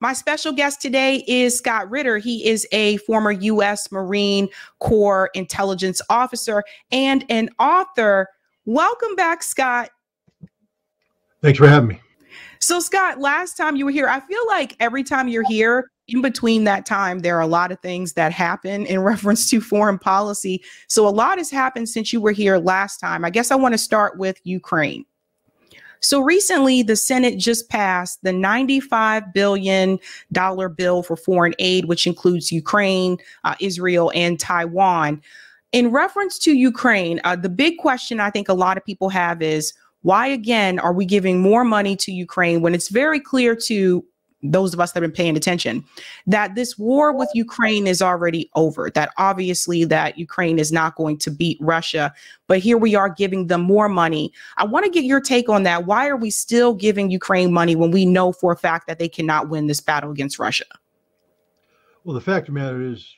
My special guest today is Scott Ritter. He is a former U.S. Marine Corps intelligence officer and an author. Welcome back, Scott. Thanks for having me. So, Scott, last time you were here, I feel like every time you're here, in between that time, there are a lot of things that happen in reference to foreign policy. So a lot has happened since you were here last time. I guess I want to start with Ukraine. So recently, the Senate just passed the $95 billion bill for foreign aid, which includes Ukraine, Israel, and Taiwan. In reference to Ukraine, the big question I think a lot of people have is, why again are we giving more money to Ukraine when it's very clear to those of us that have been paying attention that this war with Ukraine is already over, that obviously that Ukraine is not going to beat Russia, but here we are giving them more money. I want to get your take on that. Why are we still giving Ukraine money when we know for a fact that they cannot win this battle against Russia? Well, the fact of the matter is,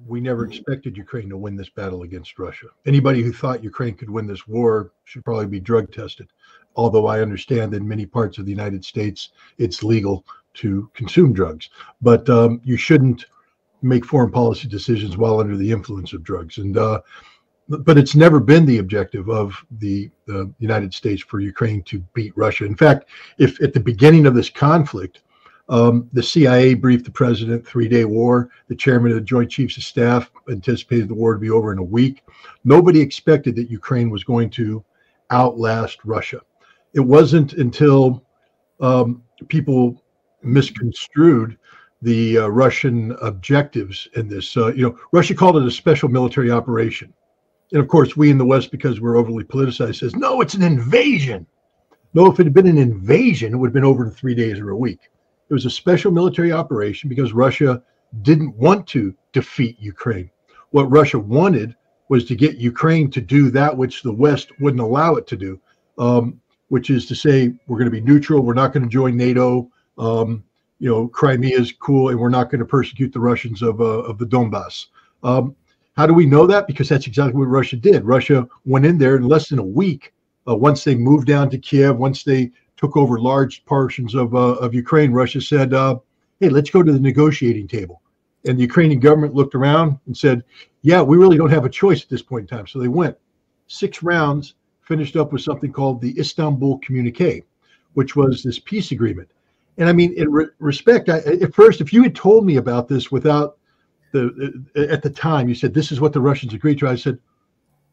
we never expected Ukraine to win this battle against Russia. Anybody who thought Ukraine could win this war should probably be drug tested. Although I understand that in many parts of the United States, it's legal to consume drugs. But you shouldn't make foreign policy decisions while under the influence of drugs. And but it's never been the objective of the United States for Ukraine to beat Russia. In fact, if at the beginning of this conflict, the CIA briefed the president, 3-day war. The chairman of the Joint Chiefs of Staff anticipated the war to be over in a week. Nobody expected that Ukraine was going to outlast Russia. It wasn't until people misconstrued the Russian objectives in this. Russia called it a special military operation. And of course, we in the West, because we're overly politicized, says, no, it's an invasion. No, if it had been an invasion, it would have been over in 3 days or a week. It was a special military operation because Russia didn't want to defeat Ukraine. What Russia wanted was to get Ukraine to do that which the West wouldn't allow it to do, which is to say, we're going to be neutral. We're not going to join NATO. Crimea is cool, and we're not going to persecute the Russians of the Donbass. How do we know that? Because that's exactly what Russia did. Russia went in there in less than a week. Once they moved down to Kiev, once they took over large portions of Ukraine, Russia said, hey, let's go to the negotiating table. And the Ukrainian government looked around and said, yeah, we really don't have a choice at this point in time. So they went 6 rounds, finished up with something called the Istanbul Communique, which was this peace agreement. And I mean, in respect, at first, if you had told me about this without at the time, you said, this is what the Russians agreed to, I said,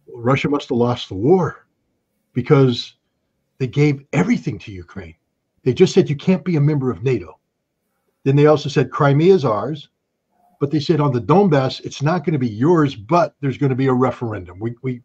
well, Russia must have lost the war because they gave everything to Ukraine. They just said, you can't be a member of NATO. Then they also said, Crimea is ours. But they said on the Donbass, it's not going to be yours, but there's going to be a referendum. We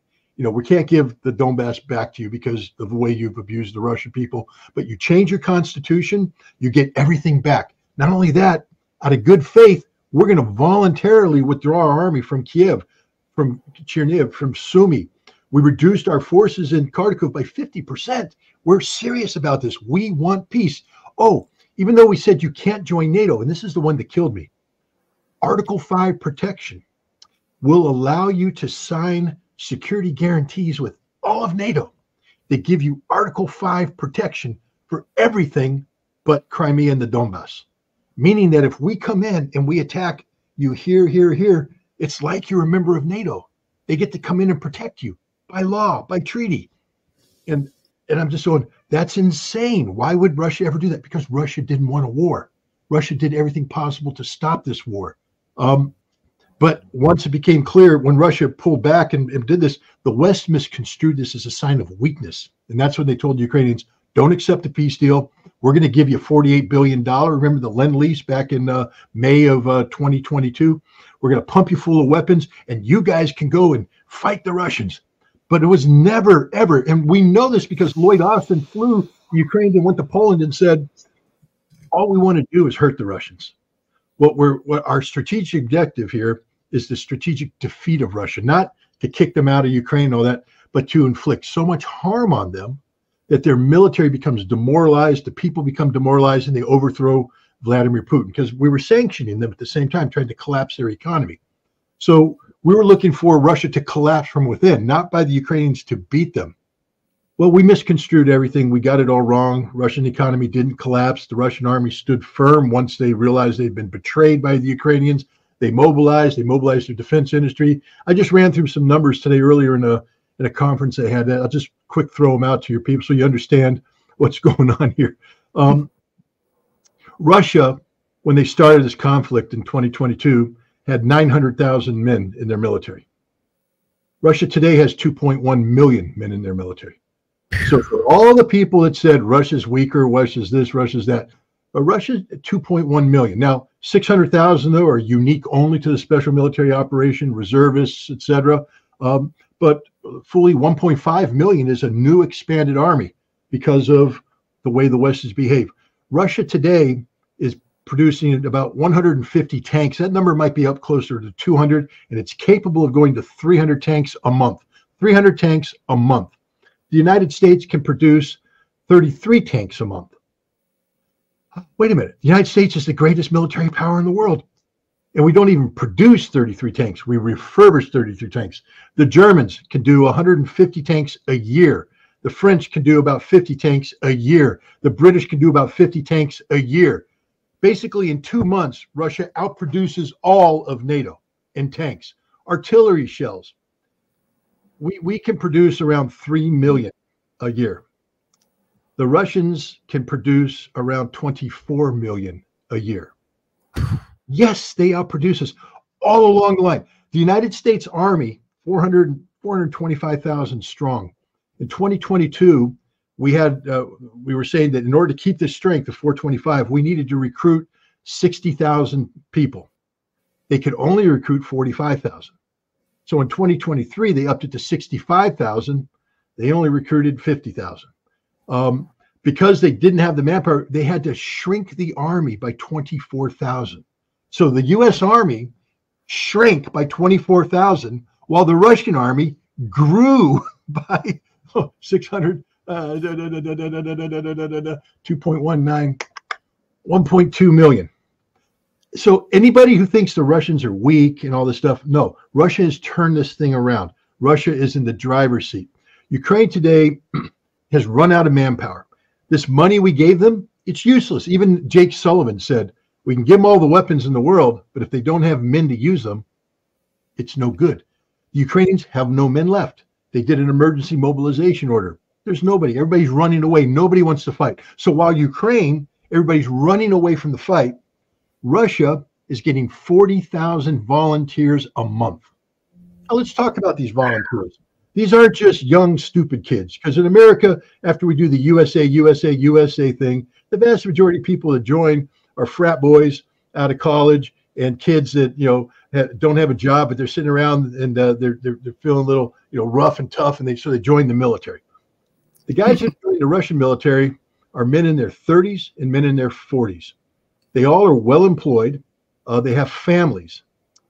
can't give the Donbass back to you because of the way you've abused the Russian people, but you change your constitution, you get everything back. Not only that, out of good faith, we're going to voluntarily withdraw our army from Kiev, from Chernihiv, from Sumy. We reduced our forces in Kharkiv by 50%. We're serious about this. We want peace. Oh, even though we said you can't join NATO, and this is the one that killed me, Article 5 protection will allow you to sign security guarantees with all of NATO. They give you Article 5 protection for everything but Crimea and the Donbass, meaning that if we come in and we attack you here, it's like you're a member of NATO. They get to come in and protect you by law, by treaty. And I'm just going, that's insane. Why would Russia ever do that? Because Russia didn't want a war. Russia did everything possible to stop this war. But once it became clear, when Russia pulled back and did this, the West misconstrued this as a sign of weakness. And that's when they told the Ukrainians, don't accept the peace deal. We're going to give you $48 billion. Remember the Lend-Lease back in May of 2022? We're going to pump you full of weapons, and you guys can go and fight the Russians. But it was never, ever. And we know this because Lloyd Austin flew Ukraine and went to Poland and said, all we want to do is hurt the Russians. What our strategic objective here is the strategic defeat of Russia, not to kick them out of Ukraine and all that, but to inflict so much harm on them that their military becomes demoralized, the people become demoralized, and they overthrow Vladimir Putin, because we were sanctioning them at the same time, trying to collapse their economy. So we were looking for Russia to collapse from within, not by the Ukrainians to beat them. Well, we misconstrued everything. We got it all wrong. Russian economy didn't collapse. The Russian army stood firm once they realized they'd been betrayed by the Ukrainians. They mobilized their defense industry. I just ran through some numbers today earlier in a conference I had. I'll just quick throw them out to your people so you understand what's going on here. Russia, when they started this conflict in 2022, had 900,000 men in their military. Russia today has 2.1 million men in their military. So for all the people that said Russia's weaker, Russia's this, Russia's that, Russia's 2.1 million. Now, 600,000 though are unique only to the special military operation, reservists, etc. But fully 1.5 million is a new expanded army because of the way the West has behaved. Russia today is producing about 150 tanks. That number might be up closer to 200, and it's capable of going to 300 tanks a month. 300 tanks a month. The United States can produce 33 tanks a month. Wait a minute. The United States is the greatest military power in the world. And we don't even produce 33 tanks. We refurbish 33 tanks. The Germans can do 150 tanks a year. The French can do about 50 tanks a year. The British can do about 50 tanks a year. Basically, in 2 months, Russia outproduces all of NATO in tanks. Artillery shells. We can produce around 3 million a year. The Russians can produce around 24 million a year. Yes, they outproduce us all along the line. The United States Army, 425,000 strong. In 2022, we were saying that in order to keep this strength of 425, we needed to recruit 60,000 people. They could only recruit 45,000. So in 2023, they upped it to 65,000. They only recruited 50,000. Because they didn't have the manpower, they had to shrink the army by 24,000. So the U.S. Army shrank by 24,000, while the Russian army grew by 600, 2.19, 1.2 million. So anybody who thinks the Russians are weak and all this stuff, no, Russia has turned this thing around. Russia is in the driver's seat. Ukraine today has run out of manpower. This money we gave them, it's useless. Even Jake Sullivan said, we can give them all the weapons in the world, but if they don't have men to use them, it's no good. The Ukrainians have no men left. They did an emergency mobilization order. There's nobody. Everybody's running away. Nobody wants to fight. So while Ukraine, everybody's running away from the fight, Russia is getting 40,000 volunteers a month. Now let's talk about these volunteers. These aren't just young, stupid kids, because in America, after we do the USA thing, the vast majority of people that join are frat boys out of college and kids that, don't have a job, but they're sitting around and they're feeling a little, rough and tough, and so they join the military. The guys that join the Russian military are men in their 30s and men in their 40s. They all are well employed. They have families.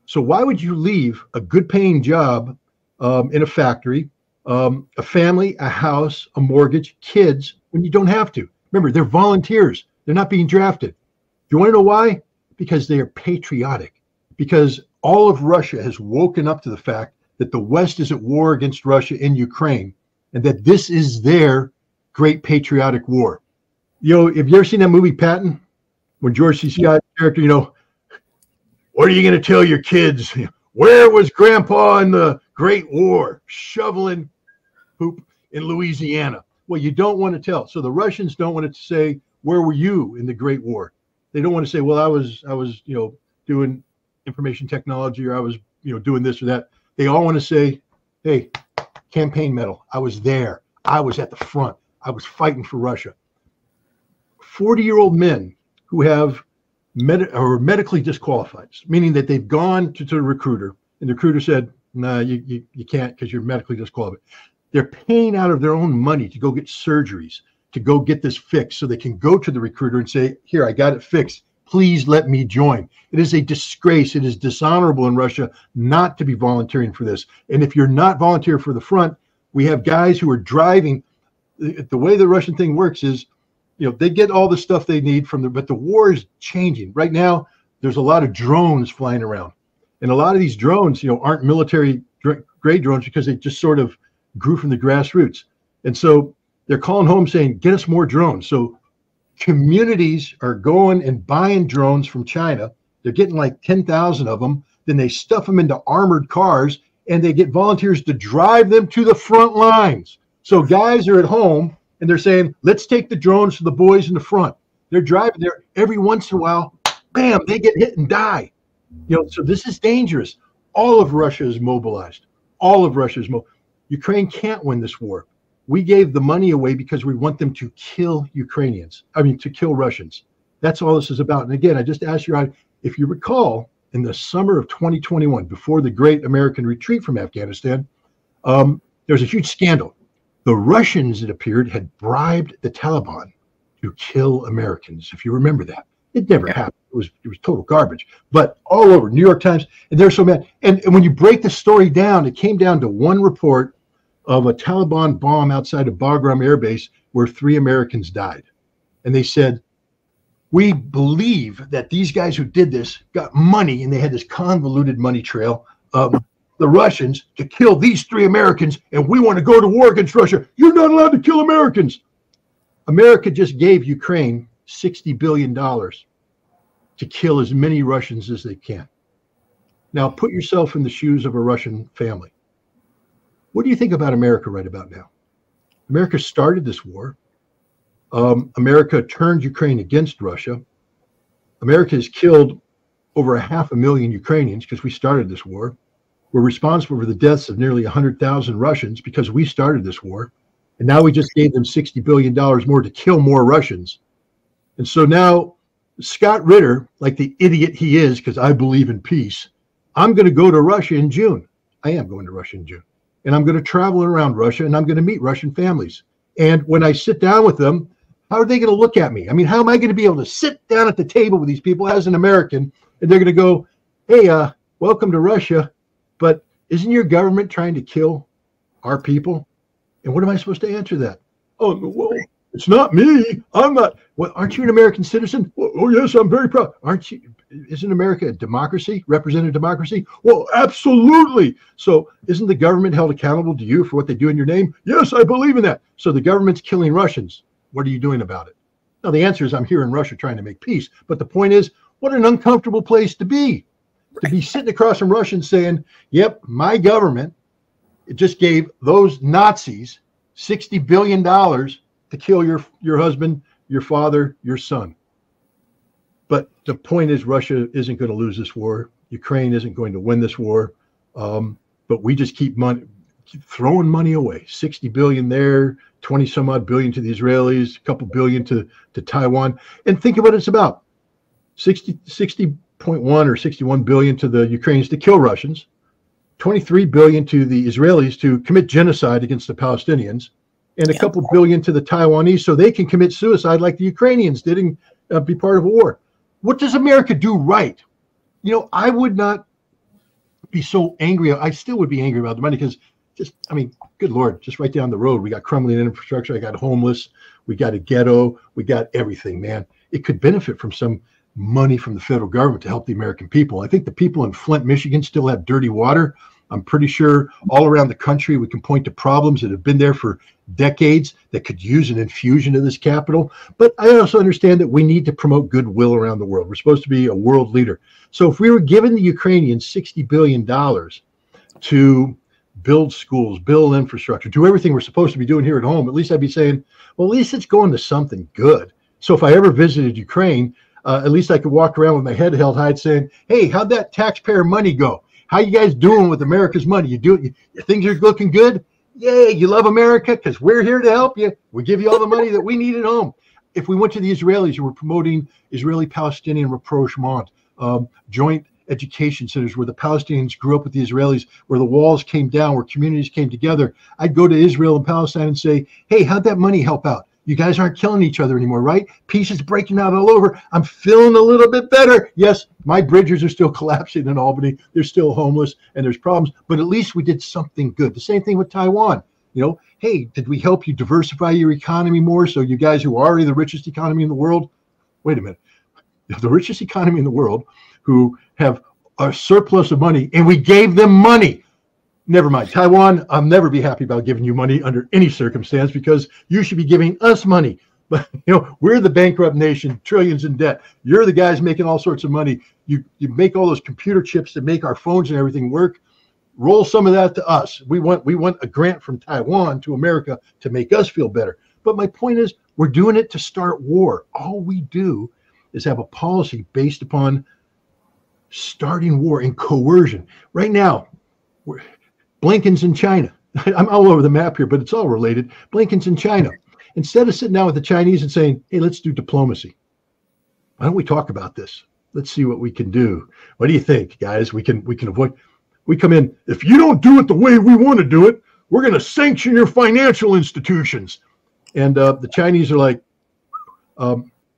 So why would you leave a good paying job in a factory, a family, a house, a mortgage, kids, when you don't have to? Remember, they're volunteers. They're not being drafted. You want to know why? Because they are patriotic. Because all of Russia has woken up to the fact that the West is at war against Russia in Ukraine, and that this is their great patriotic war. Have you ever seen that movie Patton? When George C. Scott's character, what are you going to tell your kids? Where was Grandpa in the Great War? Shoveling poop in Louisiana. Well, you don't want to tell. So the Russians don't want to say, where were you in the Great War? They don't want to say, well, I was doing information technology, or I was, doing this or that. They all want to say, hey, campaign medal. I was there. I was at the front. I was fighting for Russia. 40-year-old men who have are medically disqualified, meaning that they've gone to the recruiter, and the recruiter said, no, you can't because you're medically disqualified. They're paying out of their own money to go get surgeries, to go get this fixed, so they can go to the recruiter and say, here, I got it fixed. Please let me join. It is a disgrace. It is dishonorable in Russia not to be volunteering for this. And if you're not volunteering for the front, we have guys who are driving. The way the Russian thing works is, they get all the stuff they need but the war is changing. Right now, there's a lot of drones flying around. And a lot of these drones, aren't military grade drones because they just sort of grew from the grassroots. And so they're calling home saying, get us more drones. So communities are going and buying drones from China. They're getting like 10,000 of them. Then they stuff them into armored cars and they get volunteers to drive them to the front lines. So guys are at home and they're saying, let's take the drones to the boys in the front. They're driving there. Every once in a while, bam, they get hit and die. You know, so this is dangerous. All of Russia is mobilized. All of Russia is mobilized. Ukraine can't win this war. We gave the money away because we want them to kill Ukrainians. I mean, to kill Russians. That's all this is about. And again, I just asked you, if you recall, in the summer of 2021, before the great American retreat from Afghanistan, there was a huge scandal. The Russians, it appeared, had bribed the Taliban to kill Americans. If you remember that, it never happened. It was total garbage. But all over New York Times, and they're so mad. And when you break the story down, it came down to one report of a Taliban bomb outside of Bagram Air Base where 3 Americans died. And they said, we believe that these guys who did this got money, and they had this convoluted money trail of the Russians to kill these 3 Americans, and we want to go to war against Russia. You're not allowed to kill Americans. America just gave Ukraine $60 billion to kill as many Russians as they can. Now, put yourself in the shoes of a Russian family. What do you think about America right about now? America started this war. America turned Ukraine against Russia. America has killed over 500,000 Ukrainians because we started this war. We're responsible for the deaths of nearly 100,000 Russians because we started this war. And now we just gave them $60 billion more to kill more Russians. And so now Scott Ritter, like the idiot he is, because I believe in peace, I'm going to go to Russia in June. I am going to Russia in June. And I'm going to travel around Russia and I'm going to meet Russian families. And when I sit down with them, how are they going to look at me? I mean, how am I going to be able to sit down at the table with these people as an American and they're going to go, hey, welcome to Russia, but isn't your government trying to kill our people? And what am I supposed to answer that? Oh, well, it's not me. I'm not. Well, aren't you an American citizen? Well, oh, yes, I'm very proud. Aren't you? Isn't America a democracy, representative democracy? Well, absolutely. So isn't the government held accountable to you for what they do in your name? Yes, I believe in that. So the government's killing Russians. What are you doing about it? Now, the answer is I'm here in Russia trying to make peace. But the point is, what an uncomfortable place to be. Right. To be sitting across from Russians saying, yep, my government just gave those Nazis $60 billion to kill your husband, your father, your son. But the point is, Russia isn't going to lose this war. Ukraine isn't going to win this war. But we just keep throwing money away. 60 billion there, 20 some odd billion to the Israelis, a couple billion to Taiwan. And think of what it's about. 60.1 or 61 billion to the Ukrainians to kill Russians, 23 billion to the Israelis to commit genocide against the Palestinians, and a couple billion to the Taiwanese so they can commit suicide like the Ukrainians did and be part of a war. What does America do right? You know, I would not be so angry. I still would be angry about the money because I mean, good Lord, just right down the road, we got crumbling infrastructure. I got homeless. We got a ghetto. We got everything, man. It could benefit from some money from the federal government to help the American people. I think the people in Flint, Michigan still have dirty water. I'm pretty sure all around the country we can point to problems that have been there for decades that could use an infusion of this capital. But I also understand that we need to promote goodwill around the world. We're supposed to be a world leader. So if we were giving the Ukrainians $60 billion to build schools, build infrastructure, do everything we're supposed to be doing here at home, at least I'd be saying, well, at least it's going to something good. So if I ever visited Ukraine, at least I could walk around with my head held high saying, hey, how'd that taxpayer money go? How you guys doing with America's money? Things are looking good? Yay, you love America because we're here to help you. We give you all the money that we need at home. If we went to the Israelis who were promoting Israeli-Palestinian rapprochement, joint education centers where the Palestinians grew up with the Israelis, where the walls came down, where communities came together, I'd go to Israel and Palestine and say, hey, how'd that money help out? You guys aren't killing each other anymore, right? Peace is breaking out all over. I'm feeling a little bit better. Yes, my bridges are still collapsing in Albany. They're still homeless and there's problems, but at least we did something good. The same thing with Taiwan. You know, hey, did we help you diversify your economy more so you guys who are already the richest economy in the world? Wait a minute. The richest economy in the world who have a surplus of money and we gave them money. Never mind. Taiwan, I'll never be happy about giving you money under any circumstance because you should be giving us money. But, we're the bankrupt nation, trillions in debt. You're the guys making all sorts of money. You make all those computer chips that make our phones and everything work. Roll some of that to us. We want a grant from Taiwan to America to make us feel better. But my point is, we're doing it to start war. All we do is have a policy based upon starting war and coercion. Right now, Blinken's in China. I'm all over the map here, but it's all related. Blinken's in China. Instead of sitting down with the Chinese and saying, hey, let's do diplomacy. Why don't we talk about this? Let's see what we can do. What do you think, guys? We can avoid. We come in, if you don't do it the way we want to do it, we're going to sanction your financial institutions. And the Chinese are like,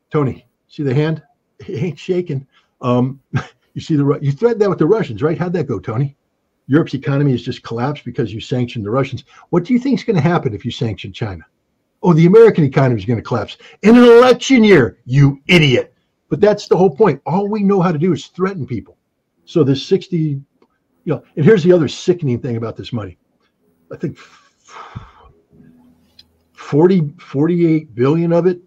Tony, see the hand? It ain't shaking. You threatened that with the Russians, right? How'd that go, Tony? Europe's economy has just collapsed because you sanctioned the Russians. What do you think is going to happen if you sanction China? Oh, the American economy is going to collapse in an election year, you idiot. But that's the whole point. All we know how to do is threaten people. So there's 60, and here's the other sickening thing about this money. I think 48 billion of it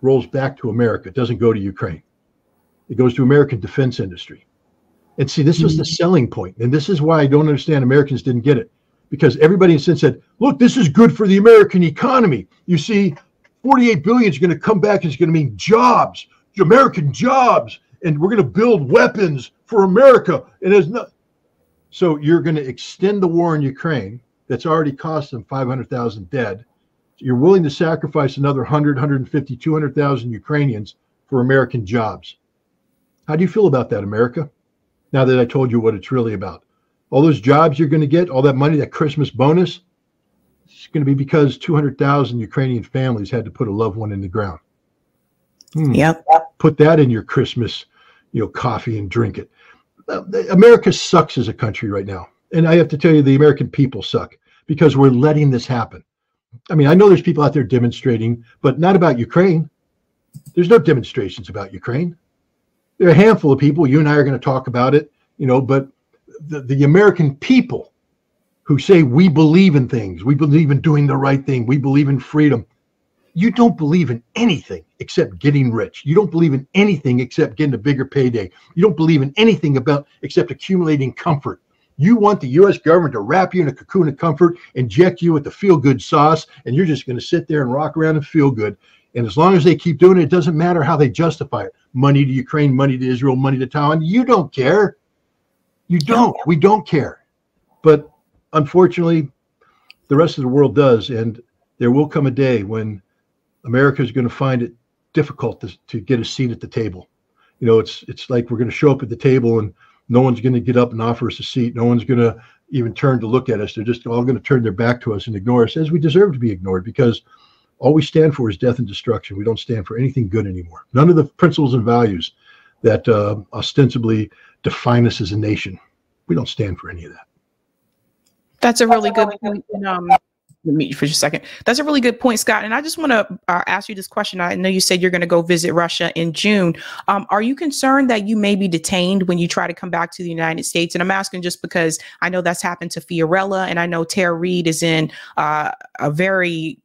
rolls back to America. It doesn't go to Ukraine. It goes to American defense industry. And see, this was the selling point. And this is why I don't understand Americans didn't get it. Because everybody since said, look, this is good for the American economy. You see, 48 billion is going to come back and it's going to mean jobs, American jobs, and we're going to build weapons for America. And there's no. So you're going to extend the war in Ukraine that's already cost them 500,000 dead. You're willing to sacrifice another 100, 150, 200,000 Ukrainians for American jobs. How do you feel about that, America? Now that I told you what it's really about. All those jobs you're going to get, all that money, that Christmas bonus, it's going to be because 200,000 Ukrainian families had to put a loved one in the ground. Yep. Put that in your Christmas, coffee and drink it. America sucks as a country right now. And I have to tell you, the American people suck because we're letting this happen. I mean, I know there's people out there demonstrating, but not about Ukraine. There's no demonstrations about Ukraine. There are a handful of people. You and I are going to talk about it, but the American people who say we believe in things, we believe in doing the right thing, we believe in freedom. You don't believe in anything except getting rich. You don't believe in anything except getting a bigger payday. You don't believe in anything except accumulating comfort. You want the U.S. government to wrap you in a cocoon of comfort, inject you with the feel-good sauce, and you're just going to sit there and rock around and feel good. And as long as they keep doing it, it doesn't matter how they justify it. Money to Ukraine, money to Israel, money to Taiwan. You don't care. You don't. We don't care. But unfortunately, the rest of the world does. And there will come a day when America is going to find it difficult to get a seat at the table. It's like we're going to show up at the table and no one's going to get up and offer us a seat. No one's going to even turn to look at us. They're just all going to turn their back to us and ignore us, as we deserve to be ignored, because all we stand for is death and destruction. We don't stand for anything good anymore. None of the principles and values that ostensibly define us as a nation. We don't stand for any of that. That's a really good point. Let me for just a second. That's a really good point, Scott. And I just want to ask you this question. I know you said you're going to go visit Russia in June. Are you concerned that you may be detained when you try to come back to the United States? And I'm asking just because I know that's happened to Fiorella, and I know Tara Reid is in a very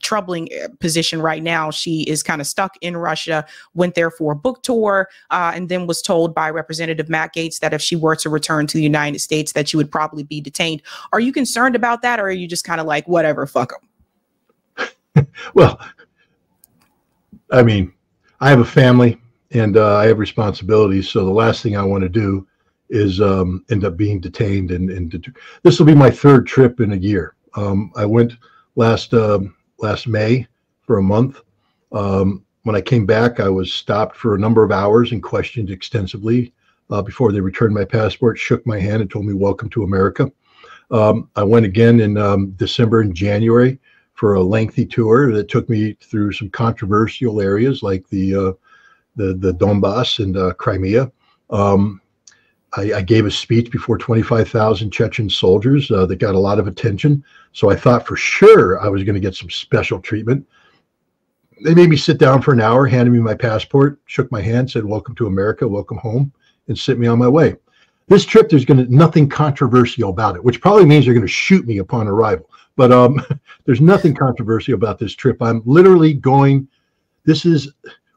troubling position right now. She is kind of stuck in Russia, went there for a book tour, and then was told by Representative Matt Gaetz that if she were to return to the United States, that she would probably be detained. Are you concerned about that, or are you just kind of like, whatever, fuck them? Well, I mean, I have a family and I have responsibilities. So the last thing I want to do is end up being detained. And this will be my third trip in a year. I went last May for a month. When I came back, I was stopped for a number of hours and questioned extensively before they returned my passport, shook my hand and told me, welcome to America. I went again in December and January for a lengthy tour that took me through some controversial areas like the Donbass and Crimea. I gave a speech before 25,000 Chechen soldiers that got a lot of attention. So I thought for sure I was going to get some special treatment. They made me sit down for an hour, handed me my passport, shook my hand, said, welcome to America, welcome home, and sent me on my way. This trip, there's going to nothing controversial about it, which probably means they're going to shoot me upon arrival. But there's nothing controversial about this trip. I'm literally going.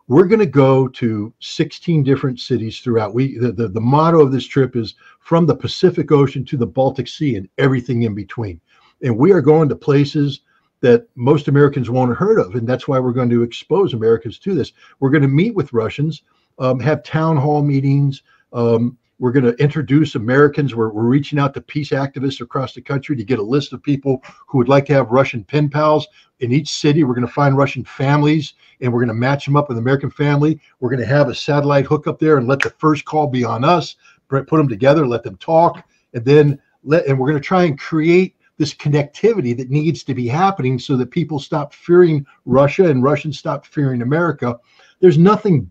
We're going to go to 16 different cities throughout. The motto of this trip is from the Pacific Ocean to the Baltic Sea and everything in between. And we are going to places that most Americans won't have heard of. And that's why we're going to expose Americans to this. We're going to meet with Russians, have town hall meetings. We're going to introduce Americans. We're reaching out to peace activists across the country to get a list of people who would like to have Russian pen pals. In each city, we're going to find Russian families, and we're going to match them up with an American family. We're going to have a satellite hook up there and let the first call be on us, put them together, let them talk, and then we're going to try and create this connectivity that needs to be happening so that people stop fearing Russia and Russians stop fearing America. There's nothing,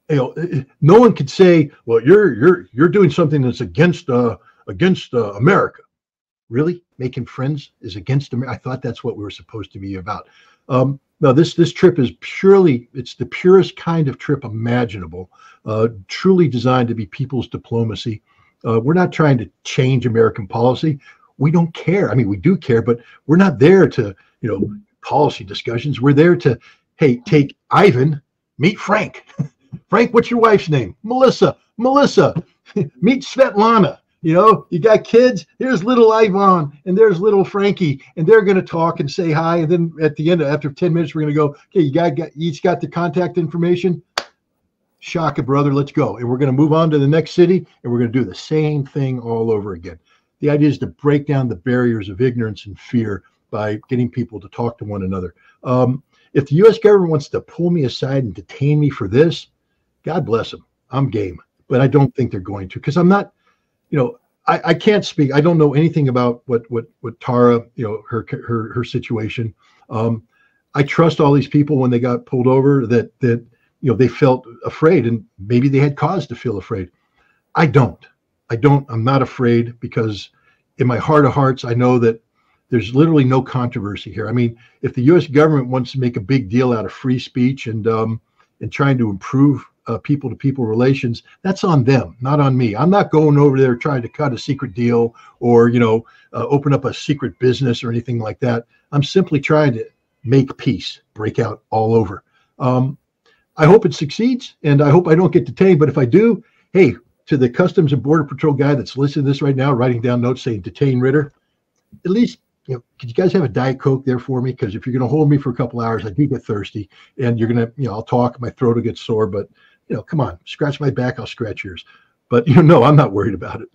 no one could say, well, you're doing something that's against America. Really? Making friends is against America? I thought that's what we were supposed to be about. No, this trip is it's the purest kind of trip imaginable, truly designed to be people's diplomacy. We're not trying to change American policy. We don't care. I mean, we do care, but we're not there to, policy discussions. We're there to, hey, take Ivan, meet Frank. Frank, what's your wife's name? Melissa. Meet Svetlana. You got kids. Here's little Yvonne, and there's little Frankie, and they're going to talk and say hi. And then at the end, after 10 minutes, we're going to go, okay, you each got the contact information. Shaka, brother, let's go. And we're going to move on to the next city, and we're going to do the same thing all over again. The idea is to break down the barriers of ignorance and fear by getting people to talk to one another. If the U.S. government wants to pull me aside and detain me for this, God bless them. I'm game. But I don't think they're going to, because I'm not, I can't speak. I don't know anything about what Tara, her situation. I trust all these people when they got pulled over that they felt afraid, and maybe they had cause to feel afraid. I don't. I'm not afraid, because in my heart of hearts, I know that there's literally no controversy here. I mean, if the U.S. government wants to make a big deal out of free speech and trying to improve people-to-people relations, that's on them, not on me. I'm not going over there trying to cut a secret deal or, open up a secret business or anything like that. I'm simply trying to make peace break out all over. I hope it succeeds, and I hope I don't get detained. But if I do, hey, to the Customs and Border Patrol guy that's listening to this right now, writing down notes saying detain Ritter, at least, could you guys have a Diet Coke there for me? Because if you're going to hold me for a couple hours, I do get thirsty, and you're going to, I'll talk, my throat will get sore, but come on, scratch my back, I'll scratch yours. But no, I'm not worried about it.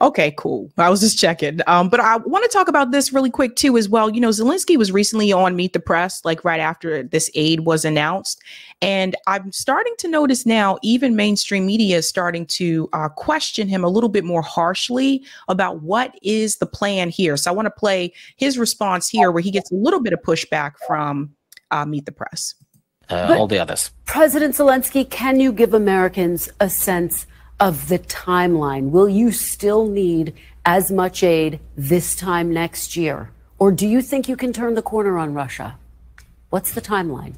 Okay, cool. I was just checking. But I want to talk about this really quick too, as well. Zelensky was recently on Meet the Press, like right after this aid was announced. And I'm starting to notice now, even mainstream media is starting to question him a little bit more harshly about what is the plan here. So I want to play his response here, where he gets a little bit of pushback from Meet the Press. All the others. President Zelensky, can you give Americans a sense of the timeline? Will you still need as much aid this time next year? Or do you think you can turn the corner on Russia? What's the timeline?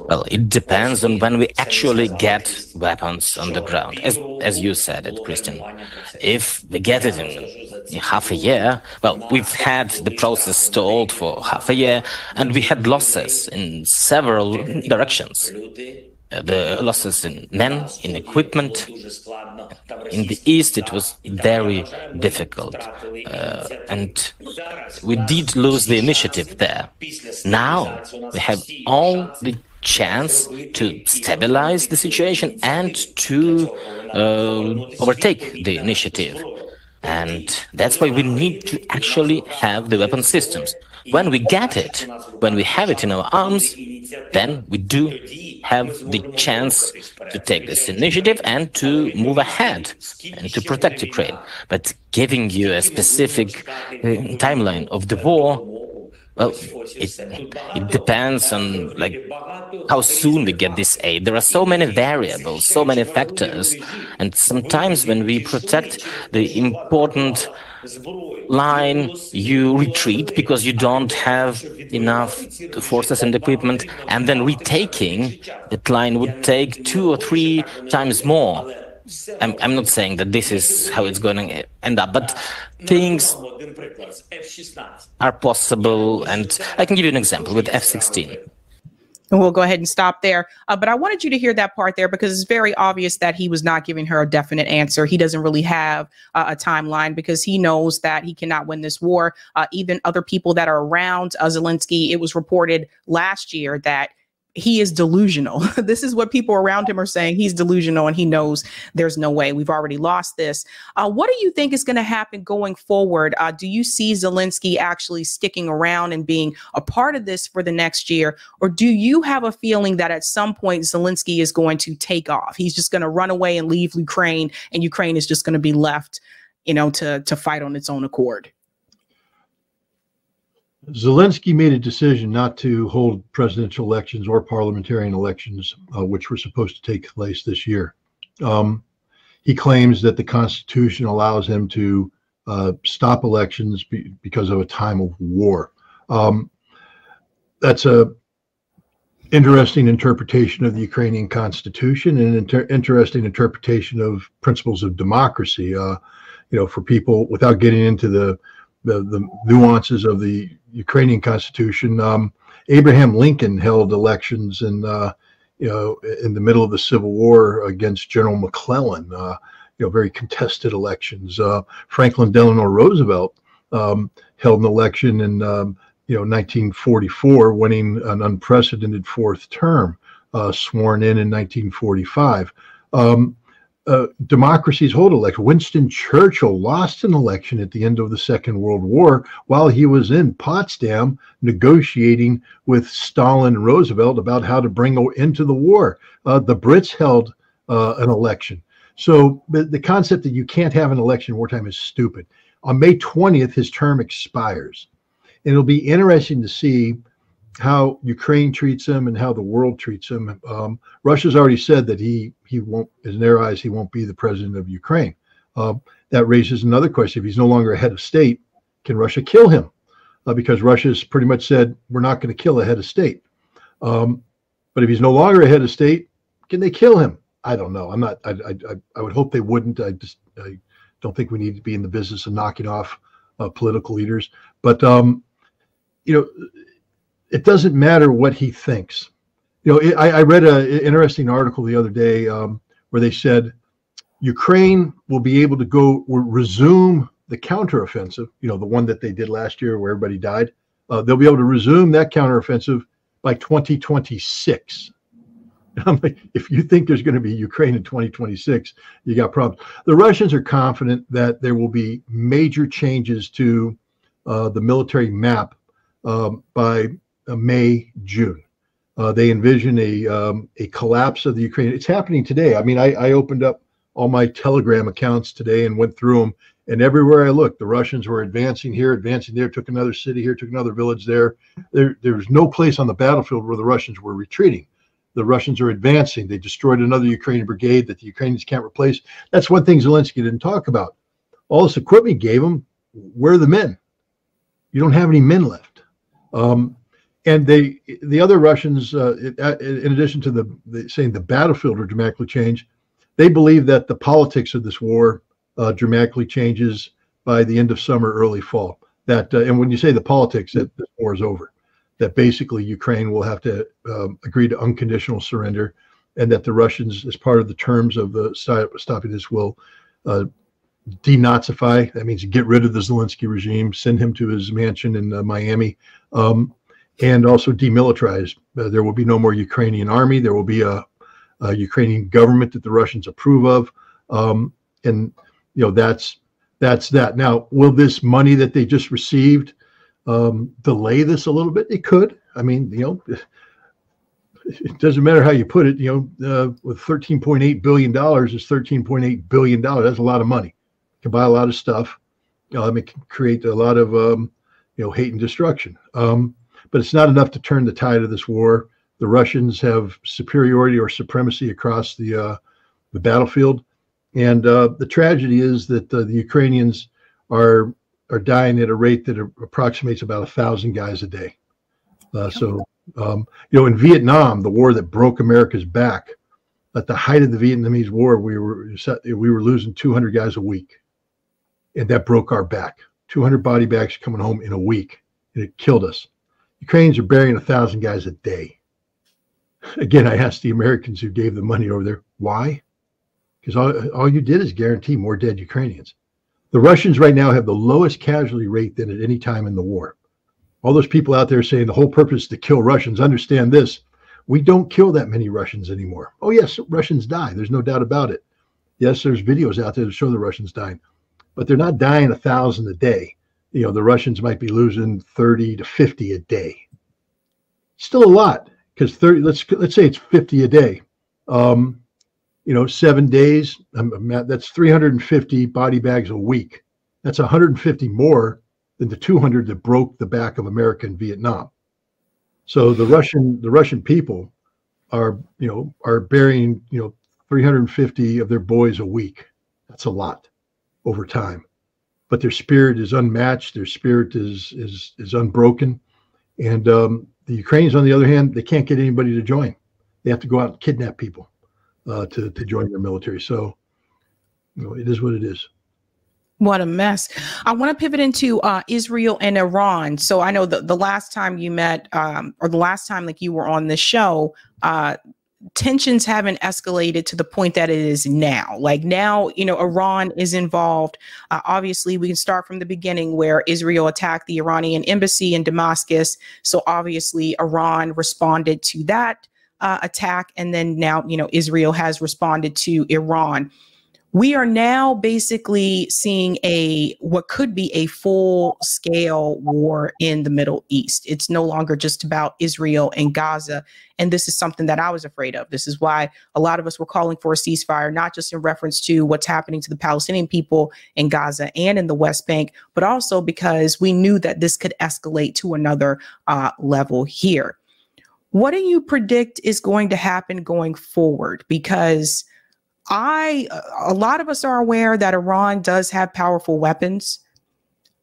Well, it depends on when we actually get weapons on the ground, as you said it, Christian. If we get it in half a year, well, we've had the process stalled for half a year, and we had losses in several directions. The losses in men, in equipment. In the East, it was very difficult. And we did lose the initiative there. Now, we have all the chance to stabilize the situation and to overtake the initiative. And that's why we need to actually have the weapon systems. When we get it, when we have it in our arms, then we do have the chance to take this initiative and to move ahead and to protect Ukraine. But giving you a specific timeline of the war, well, it depends on how soon we get this aid. There are so many variables, so many factors, and sometimes when we protect the important line, you retreat because you don't have enough forces and equipment, and then retaking that line would take 2 or 3 times more. I'm not saying that this is how it's going to end up, but things are possible, and I can give you an example with F-16. And we'll go ahead and stop there. But I wanted you to hear that part there because it's very obvious that he was not giving her a definite answer. He doesn't really have a timeline because he knows that he cannot win this war. Even other people that are around Zelensky, it was reported last year that he is delusional. This is what people around him are saying. He's delusional and he knows there's no way. We've already lost this. What do you think is going to happen going forward? Do you see Zelensky actually sticking around and being a part of this for the next year? Or do you have a feeling that at some point Zelensky is going to take off? He's just going to run away and leave Ukraine, and Ukraine is just going to be left, you know, to fight on its own accord? Zelensky made a decision not to hold presidential elections or parliamentarian elections, which were supposed to take place this year. He claims that the Constitution allows him to stop elections because of a time of war. That's a interesting interpretation of the Ukrainian Constitution and an interesting interpretation of principles of democracy. You know, for people, without getting into the nuances of the Ukrainian Constitution, Abraham Lincoln held elections in you know, in the middle of the Civil War against General McClellan. You know, very contested elections. Franklin Delano Roosevelt held an election in you know, 1944, winning an unprecedented 4th term, sworn in 1945. Democracies hold elections. Winston Churchill lost an election at the end of the Second World War while he was in Potsdam negotiating with Stalin and Roosevelt about how to bring into the war. The Brits held an election. So the concept that you can't have an election in wartime is stupid. On May 20th, his term expires. And it'll be interesting to see how Ukraine treats him and how the world treats him. Russia's already said that he won't, in their eyes, he won't be the president of Ukraine. That raises another question. If he's no longer a head of state, can Russia kill him? Because Russia's pretty much said, we're not going to kill a head of state. But if he's no longer a head of state, can they kill him? I don't know. I would hope they wouldn't. I don't think we need to be in the business of knocking off political leaders. But, you know, it doesn't matter what he thinks. You know, I read an interesting article the other day where they said Ukraine will be able to resume the counteroffensive, you know, the one that they did last year where everybody died. They'll be able to resume that counteroffensive by 2026. I'm like, if you think there's going to be Ukraine in 2026, you got problems. The Russians are confident that there will be major changes to the military map by May, June. They envision a collapse of the Ukraine. It's happening today. I mean, I opened up all my Telegram accounts today and went through them, and everywhere I looked, the Russians were advancing here, advancing there, took another city here, took another village there. There's no place on the battlefield where the Russians were retreating. The Russians are advancing. They destroyed another Ukrainian brigade that the Ukrainians can't replace. That's one thing Zelensky didn't talk about. All this equipment he gave them, where are the men? You don't have any men left. And the other Russians, in addition to saying the battlefield will dramatically change, they believe that the politics of this war dramatically changes by the end of summer, early fall. That and when you say the politics, that this war is over. That basically Ukraine will have to agree to unconditional surrender, and that the Russians, as part of the terms of the stopping this, will denazify. That means get rid of the Zelensky regime, send him to his mansion in Miami, and also demilitarize. There will be no more Ukrainian army. There will be a Ukrainian government that the Russians approve of, and you know that's that. Now, will this money that they just received delay this a little bit? It could. I mean, you know, it doesn't matter how you put it. You know, with $13.8 billion is $13.8 billion. That's a lot of money. It can buy a lot of stuff. It can create a lot of you know, hate and destruction. But it's not enough to turn the tide of this war. The Russians have superiority or supremacy across the battlefield, and the tragedy is that the Ukrainians are dying at a rate that approximates about 1,000 guys a day. In Vietnam, the war that broke America's back, at the height of the Vietnamese War, we were losing 200 guys a week, and that broke our back. 200 body bags coming home in a week, and it killed us. Ukrainians are burying 1,000 guys a day. Again, I asked the Americans who gave the money over there, why? Because all you did is guarantee more dead Ukrainians. The Russians right now have the lowest casualty rate than at any time in the war. All those people out there saying the whole purpose is to kill Russians, understand this. We don't kill that many Russians anymore. Oh, yes, Russians die. There's no doubt about it. Yes, there's videos out there that show the Russians dying, but they're not dying 1,000 a day. The Russians might be losing 30 to 50 a day. Still a lot, because 30. Let's say it's 50 a day. 7 days. That's 350 body bags a week. That's 150 more than the 200 that broke the back of America in Vietnam. So the Russian people are burying 350 of their boys a week. That's a lot over time. But their spirit is unmatched. Their spirit is unbroken. And the Ukrainians, on the other hand, they can't get anybody to join. They have to go out and kidnap people to join their military. So it is what it is. What a mess. I want to pivot into Israel and Iran. So I know the last time you met, or the last time like you were on the show, tensions haven't escalated to the point that it is now. Like now, Iran is involved. Obviously, we can start from the beginning where Israel attacked the Iranian embassy in Damascus. So obviously, Iran responded to that attack. And then now, Israel has responded to Iran. We are now basically seeing what could be a full-scale war in the Middle East. It's no longer just about Israel and Gaza. And this is something that I was afraid of. This is why a lot of us were calling for a ceasefire, not just in reference to what's happening to the Palestinian people in Gaza and in the West Bank, but also because we knew that this could escalate to another level here. What do you predict is going to happen going forward? Because a lot of us are aware that Iran does have powerful weapons.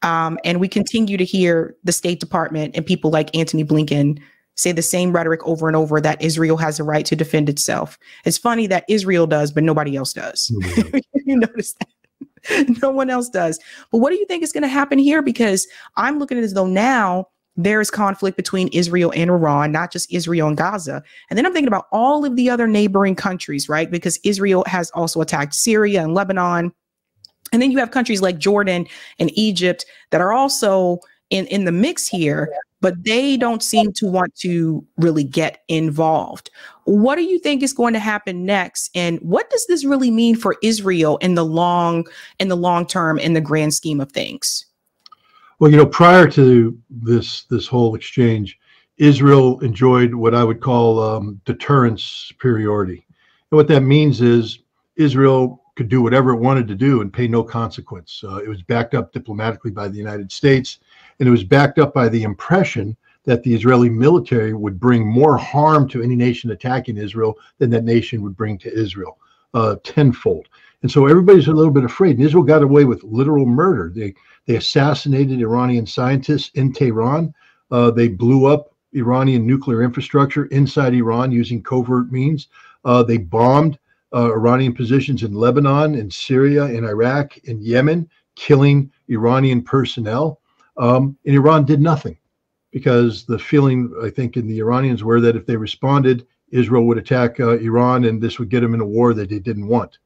And we continue to hear the State Department and people like Antony Blinken say the same rhetoric over and over, that Israel has a right to defend itself. It's funny that Israel does, but nobody else does. You notice that? No one else does. But what do you think is going to happen here? Because I'm looking at it as though now there's conflict between Israel and Iran, not just Israel and Gaza. And then I'm thinking about all of the other neighboring countries, right? Because Israel has also attacked Syria and Lebanon. And then you have countries like Jordan and Egypt that are also in the mix here, but they don't seem to want to really get involved. What do you think is going to happen next? And what does this really mean for Israel in the long term, in the grand scheme of things? Well, prior to this whole exchange, Israel enjoyed what I would call deterrence superiority. And what that means is Israel could do whatever it wanted to do and pay no consequence. It was backed up diplomatically by the United States, and it was backed up by the impression that the Israeli military would bring more harm to any nation attacking Israel than that nation would bring to Israel, tenfold. And so everybody's a little bit afraid. And Israel got away with literal murder. They assassinated Iranian scientists in Tehran. They blew up Iranian nuclear infrastructure inside Iran using covert means. They bombed Iranian positions in Lebanon, in Syria, in Iraq, in Yemen, killing Iranian personnel. And Iran did nothing, because the feeling, I think, in the Iranians were that if they responded, Israel would attack Iran, and this would get them in a war that they didn't want.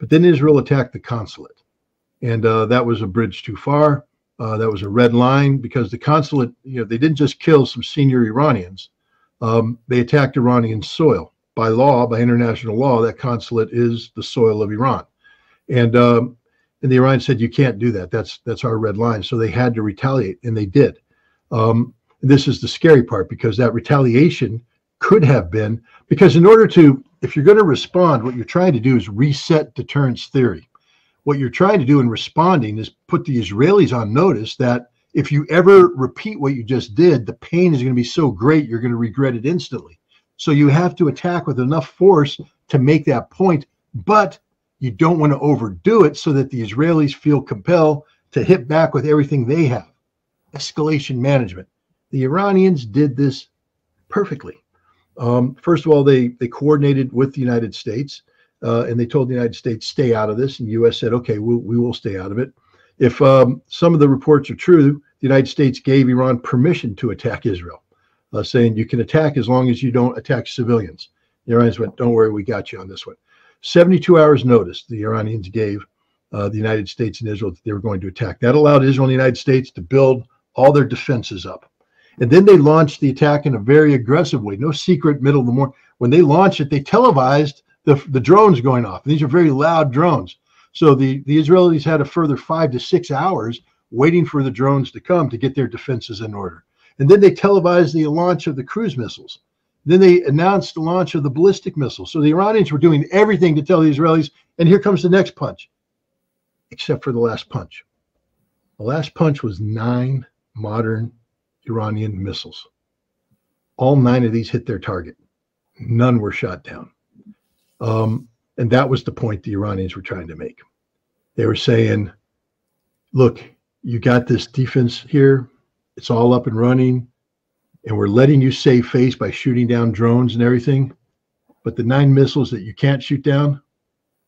But then Israel attacked the consulate, and that was a bridge too far. That was a red line, because the consulate, they didn't just kill some senior Iranians. They attacked Iranian soil. By law, by international law, that consulate is the soil of Iran. And the Iranians said, you can't do that. That's our red line. So they had to retaliate, and they did. This is the scary part, because that retaliation could have been, because in order to, if you're going to respond, what you're trying to do is reset deterrence theory. What you're trying to do in responding is put the Israelis on notice that if you ever repeat what you just did, the pain is going to be so great, you're going to regret it instantly. So you have to attack with enough force to make that point, but you don't want to overdo it so that the Israelis feel compelled to hit back with everything they have. Escalation management. The Iranians did this perfectly. First of all, they coordinated with the United States, and they told the United States, stay out of this. And the U.S. said, okay, we will stay out of it. If some of the reports are true, the United States gave Iran permission to attack Israel, saying you can attack as long as you don't attack civilians. The Iranians went, don't worry, we got you on this one. 72 hours notice the Iranians gave the United States and Israel that they were going to attack. That allowed Israel and the United States to build all their defenses up. And then they launched the attack in a very aggressive way. No secret, middle of the morning. When they launched it, they televised the drones going off. And these are very loud drones. So the Israelis had a further 5 to 6 hours waiting for the drones to come to get their defenses in order. And then they televised the launch of the cruise missiles. Then they announced the launch of the ballistic missiles. So the Iranians were doing everything to tell the Israelis, and here comes the next punch, except for the last punch. The last punch was 9 modern Iranian missiles. All 9 of these hit their target. None were shot down. And that was the point the Iranians were trying to make. They were saying, look, you got this defense here. It's all up and running. And we're letting you save face by shooting down drones and everything. But the 9 missiles that you can't shoot down,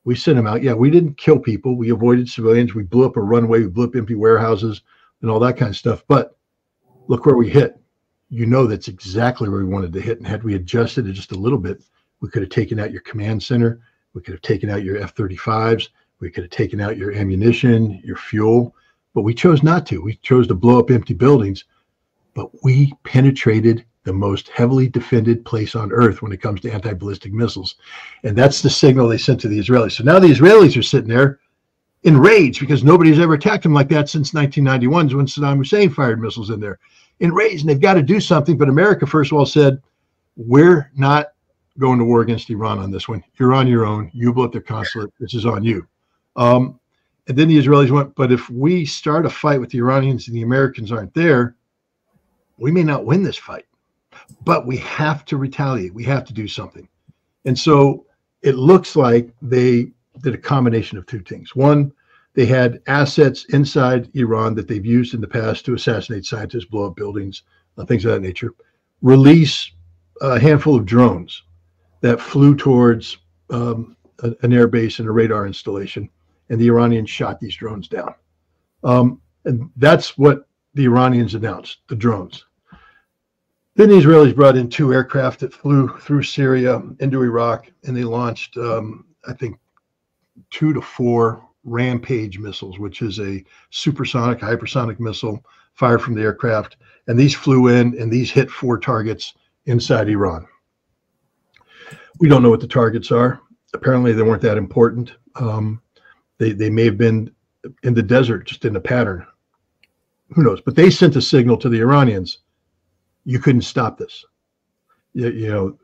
we sent them out. Yeah, we didn't kill people. We avoided civilians. We blew up a runway. We blew up empty warehouses and all that kind of stuff. But look where we hit. You know that's exactly where we wanted to hit. And had we adjusted it just a little bit, we could have taken out your command center. We could have taken out your F-35s. We could have taken out your ammunition, your fuel. But we chose not to. We chose to blow up empty buildings. But we penetrated the most heavily defended place on earth when it comes to anti-ballistic missiles. And that's the signal they sent to the Israelis. So now the Israelis are sitting there enraged because nobody's ever attacked them like that since 1991 when Saddam Hussein fired missiles in there. Enraged, and they've got to do something. But America, first of all, said, we're not going to war against Iran on this one. You're on your own. You blew up their consulate. This is on you. And then the Israelis went, but if we start a fight with the Iranians and the Americans aren't there, we may not win this fight. But we have to retaliate. We have to do something. And so it looks like they did a combination of 2 things. One, they had assets inside Iran that they've used in the past to assassinate scientists, blow up buildings, things of that nature. Release a handful of drones that flew towards an air base and a radar installation, and the Iranians shot these drones down. And that's what the Iranians announced, the drones. Then the Israelis brought in 2 aircraft that flew through Syria into Iraq, and they launched, I think, 2 to 4 Rampage missiles, which is a supersonic, hypersonic missile fired from the aircraft. And these flew in, and these hit 4 targets inside Iran. We don't know what the targets are. Apparently, they weren't that important. They may have been in the desert, just in a pattern. Who knows? But they sent a signal to the Iranians. You couldn't stop this. You know,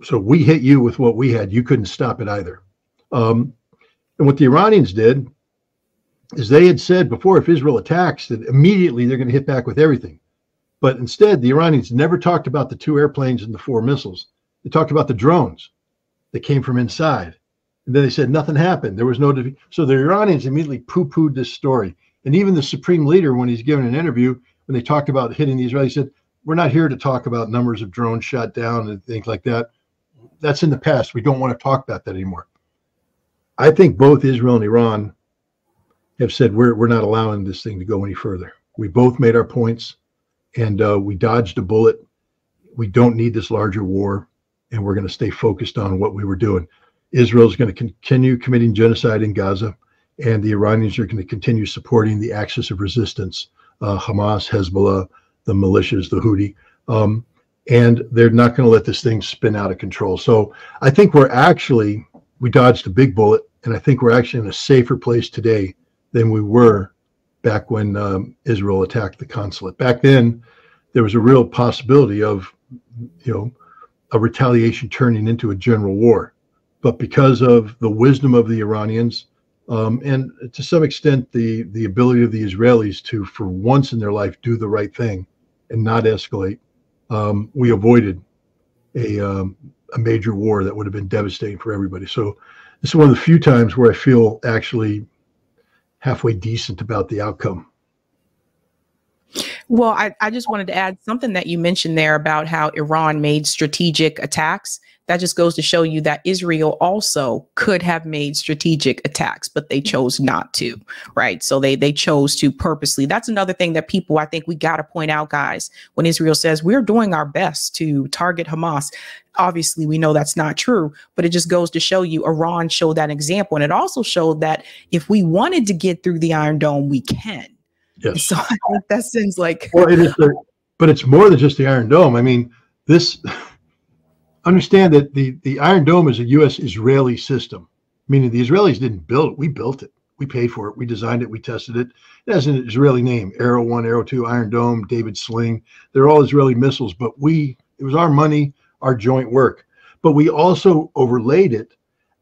so we hit you with what we had. You couldn't stop it either. And what the Iranians did is they had said before, if Israel attacks, that immediately they're going to hit back with everything. But instead, the Iranians never talked about the 2 airplanes and the 4 missiles. They talked about the drones that came from inside. And then they said nothing happened. There was no defeat. So the Iranians immediately poo-pooed this story. And even the supreme leader, when he's given an interview, when they talked about hitting the Israelis, said, we're not here to talk about numbers of drones shot down and things like that. That's in the past. We don't want to talk about that anymore. I think both Israel and Iran have said we're not allowing this thing to go any further. We both made our points, and we dodged a bullet. We don't need this larger war, and we're going to stay focused on what we were doing. Israel's going to continue committing genocide in Gaza, and the Iranians are going to continue supporting the axis of resistance, Hamas, Hezbollah, the militias, the Houthi, and they're not going to let this thing spin out of control. So I think we dodged a big bullet, and I think we're actually in a safer place today than we were back when Israel attacked the consulate. Back then, there was a real possibility of, a retaliation turning into a general war. But because of the wisdom of the Iranians, and to some extent the ability of the Israelis to, for once in their life, do the right thing and not escalate, we avoided a major war that would have been devastating for everybody. So this is one of the few times where I feel actually halfway decent about the outcome. Well, I just wanted to add something that you mentioned there about how Iran made strategic attacks. That just goes to show you that Israel also could have made strategic attacks, but they chose not to, right? So they chose to purposely. That's another thing that people, I think we got to point out, guys, when Israel says we're doing our best to target Hamas. Obviously, we know that's not true, but it just goes to show you Iran showed that example. And it also showed that if we wanted to get through the Iron Dome, we can. Yes. So I think that seems like, well, but it's more than just the Iron Dome. I mean, understand that the Iron Dome is a U.S.-Israeli system, meaning the Israelis didn't build it. We built it. We paid for it. We designed it. We tested it. It has an Israeli name: Arrow 1, Arrow 2, Iron Dome, David Sling. They're all Israeli missiles, but it was our money, our joint work. But we also overlaid it,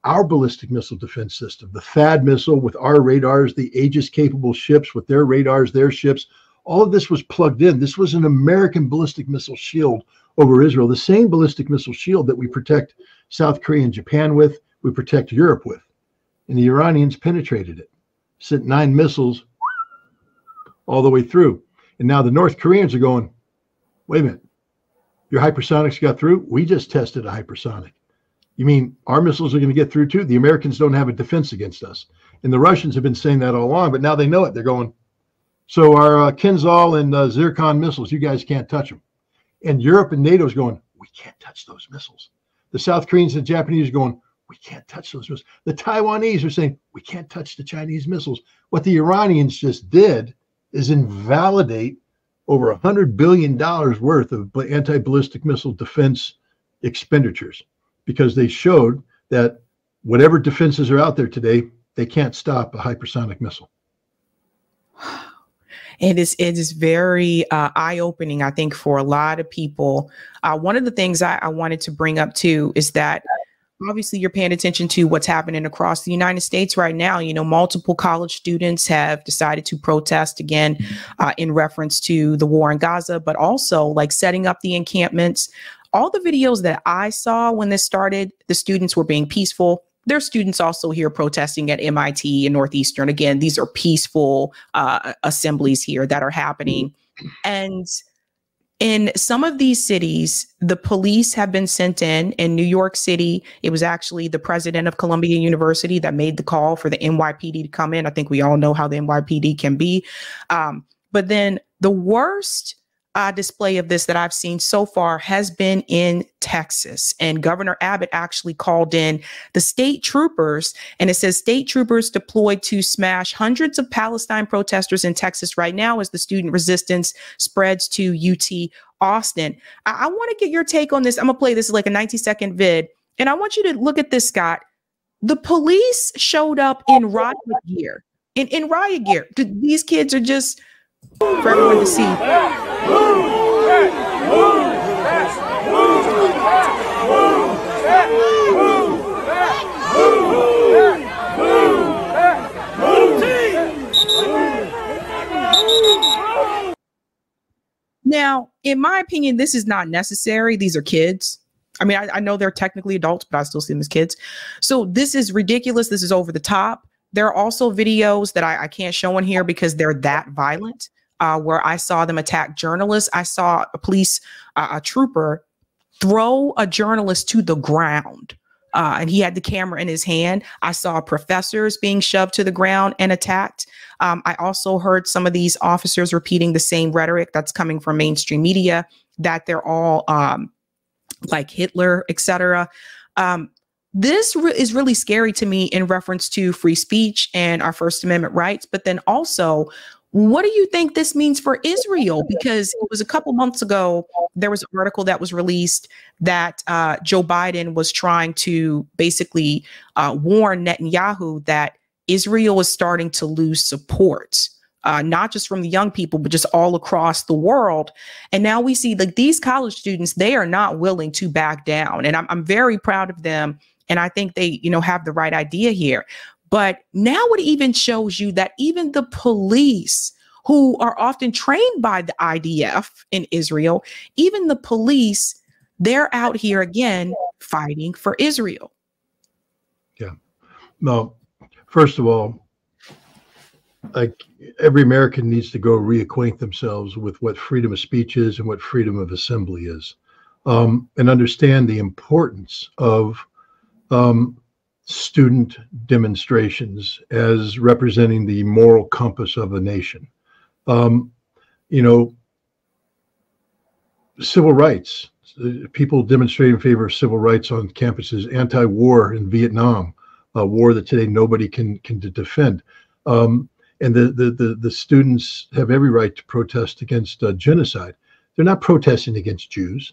our ballistic missile defense system, the THAAD missile with our radars, the Aegis-capable ships with their radars, their ships. All of this was plugged in. This was an American ballistic missile shield over Israel, the same ballistic missile shield that we protect South Korea and Japan with, we protect Europe with. And the Iranians penetrated it, sent 9 missiles all the way through. And now the North Koreans are going, wait a minute, your hypersonics got through? We just tested a hypersonic. You mean our missiles are going to get through too? The Americans don't have a defense against us. And the Russians have been saying that all along, but now they know it. They're going, so our Kinzhal and Zircon missiles, you guys can't touch them. And Europe and NATO is going, we can't touch those missiles. The South Koreans and Japanese are going, we can't touch those missiles. The Taiwanese are saying, we can't touch the Chinese missiles. What the Iranians just did is invalidate over $100 billion worth of anti-ballistic missile defense expenditures, because they showed that whatever defenses are out there today, they can't stop a hypersonic missile. It is very eye-opening, I think, for a lot of people. One of the things I wanted to bring up too is that obviously you're paying attention to what's happening across the United States right now. You know, multiple college students have decided to protest again in reference to the war in Gaza, but also like setting up the encampments. All the videos that I saw when this started, the students were being peaceful. There are students also here protesting at MIT and Northeastern. Again, these are peaceful assemblies here that are happening. And in some of these cities, the police have been sent in. In New York City, it was actually the president of Columbia University that made the call for the NYPD to come in. I think we all know how the NYPD can be. But then the worst display of this that I've seen so far has been in Texas. And Governor Abbott actually called in the state troopers, and it says state troopers deployed to smash hundreds of Palestine protesters in Texas right now as the student resistance spreads to UT Austin. I want to get your take on this. I'm gonna play this like a 90-second vid, and I want you to look at this, Scott. The police showed up in riot gear. In riot gear. These kids are just for everyone to see. Now, in my opinion, this is not necessary. These are kids. I mean, I know they're technically adults, but I still see them as kids. So this is ridiculous. This is over the top. There are also videos that I can't show in here because they're that violent, where I saw them attack journalists. I saw a trooper throw a journalist to the ground, and he had the camera in his hand. I saw professors being shoved to the ground and attacked. I also heard some of these officers repeating the same rhetoric that's coming from mainstream media, that they're all like Hitler, etc. This is really scary to me in reference to free speech and our First Amendment rights. But then also, what do you think this means for Israel? Because it was a couple months ago, there was an article that was released that Joe Biden was trying to basically warn Netanyahu that Israel is starting to lose support, not just from the young people, but just all across the world. And now we see like these college students, they are not willing to back down. And I'm very proud of them. And I think they, have the right idea here. But now it even shows you that even the police, who are often trained by the IDF in Israel, even the police, they're out here again fighting for Israel. Yeah. No, first of all, like every American needs to go reacquaint themselves with what freedom of speech is and what freedom of assembly is, and understand the importance of student demonstrations as representing the moral compass of a nation. You know, civil rights, people demonstrate in favor of civil rights on campuses, anti-war in Vietnam, a war that today nobody can defend. And the students have every right to protest against genocide. They're not protesting against Jews.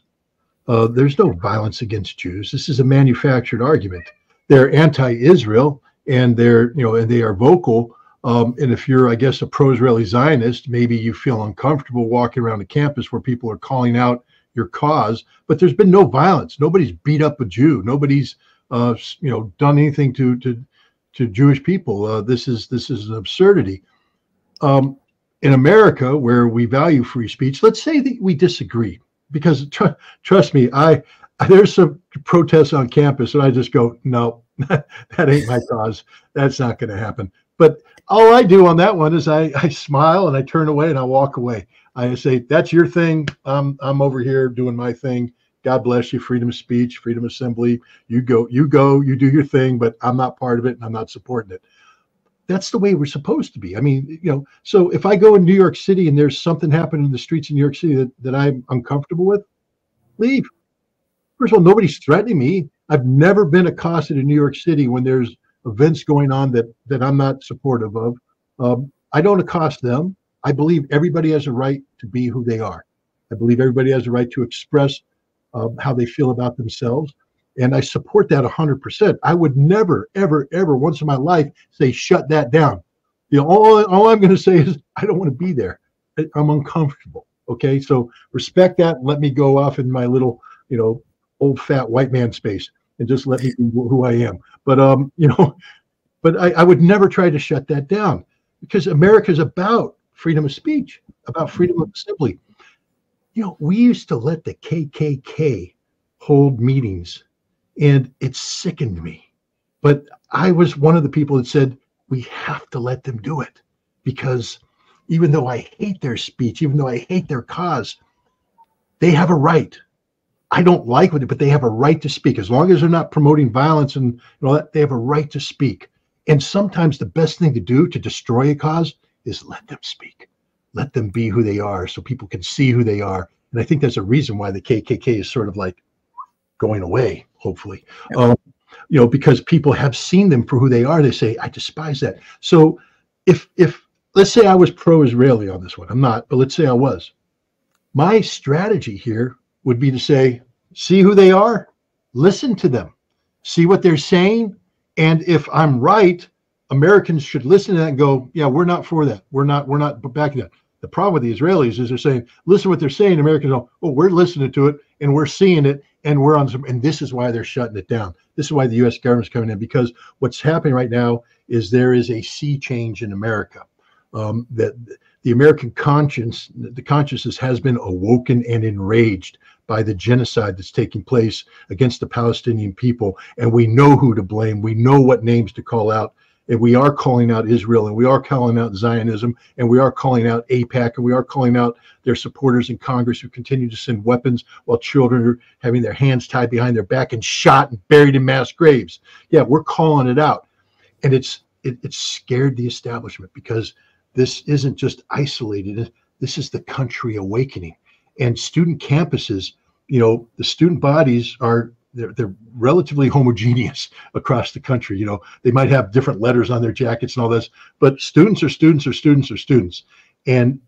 There's no violence against Jews. This is a manufactured argument. They're anti-Israel, and they are vocal. And if you're, I guess, a pro-Israeli Zionist, maybe you feel uncomfortable walking around the campus where people are calling out your cause. But there's been no violence. Nobody's beat up a Jew. Nobody's done anything to Jewish people. This is an absurdity. In America, where we value free speech, let's say that we disagree, because trust me, there's some protests on campus, and I just go, no, that ain't my cause. That's not going to happen. But all I do on that one is I smile and I turn away and I walk away. I say, that's your thing. I'm over here doing my thing. God bless you. Freedom of speech, freedom of assembly. You go, you do your thing, but I'm not part of it and I'm not supporting it. That's the way we're supposed to be. I mean, so if I go in New York City and there's something happening in the streets in New York City that I'm uncomfortable with, leave. First of all, nobody's threatening me. I've never been accosted in New York City when there's events going on that I'm not supportive of. I don't accost them. I believe everybody has a right to be who they are. I believe everybody has a right to express how they feel about themselves. And I support that 100%. I would never, ever, ever once in my life say, shut that down. All I'm going to say is, I don't want to be there. I'm uncomfortable. Okay. So respect that. And let me go off in my little, old fat white man space and just let me be who I am. But, but I would never try to shut that down, because America is about freedom of speech, about freedom of assembly. We used to let the KKK hold meetings, and it sickened me. But I was one of the people that said, we have to let them do it, because even though I hate their speech, even though I hate their cause, they have a right. I don't like it, but they have a right to speak. As long as they're not promoting violence and all that, they have a right to speak. And sometimes the best thing to do to destroy a cause is let them speak. Let them be who they are so people can see who they are. And I think there's a reason why the KKK is sort of like going away, hopefully. Because people have seen them for who they are. They say, I despise that. So if let's say I was pro-Israeli on this one, I'm not, but let's say I was. My strategy here would be to say, see who they are, listen to them, see what they're saying. And if I'm right, Americans should listen to that and go, yeah, we're not for that. We're not backing that. The problem with the Israelis is they're saying, listen to what they're saying. Americans go, oh, we're listening to it and we're seeing it and we're on some, and this is why they're shutting it down. This is why the U.S. government's coming in, because what's happening right now is there is a sea change in America. That the American conscience, the consciousness has been awoken and enraged by the genocide that's taking place against the Palestinian people. And we know who to blame. We know what names to call out. And we are calling out Israel, and we are calling out Zionism, and we are calling out AIPAC, and we are calling out their supporters in Congress who continue to send weapons while children are having their hands tied behind their back and shot and buried in mass graves. Yeah, we're calling it out. And it's scared the establishment, because this isn't just isolated. This is the country awakening. And student campuses, the student bodies are, they're relatively homogeneous across the country. They might have different letters on their jackets and all this, but students are students are students are students. And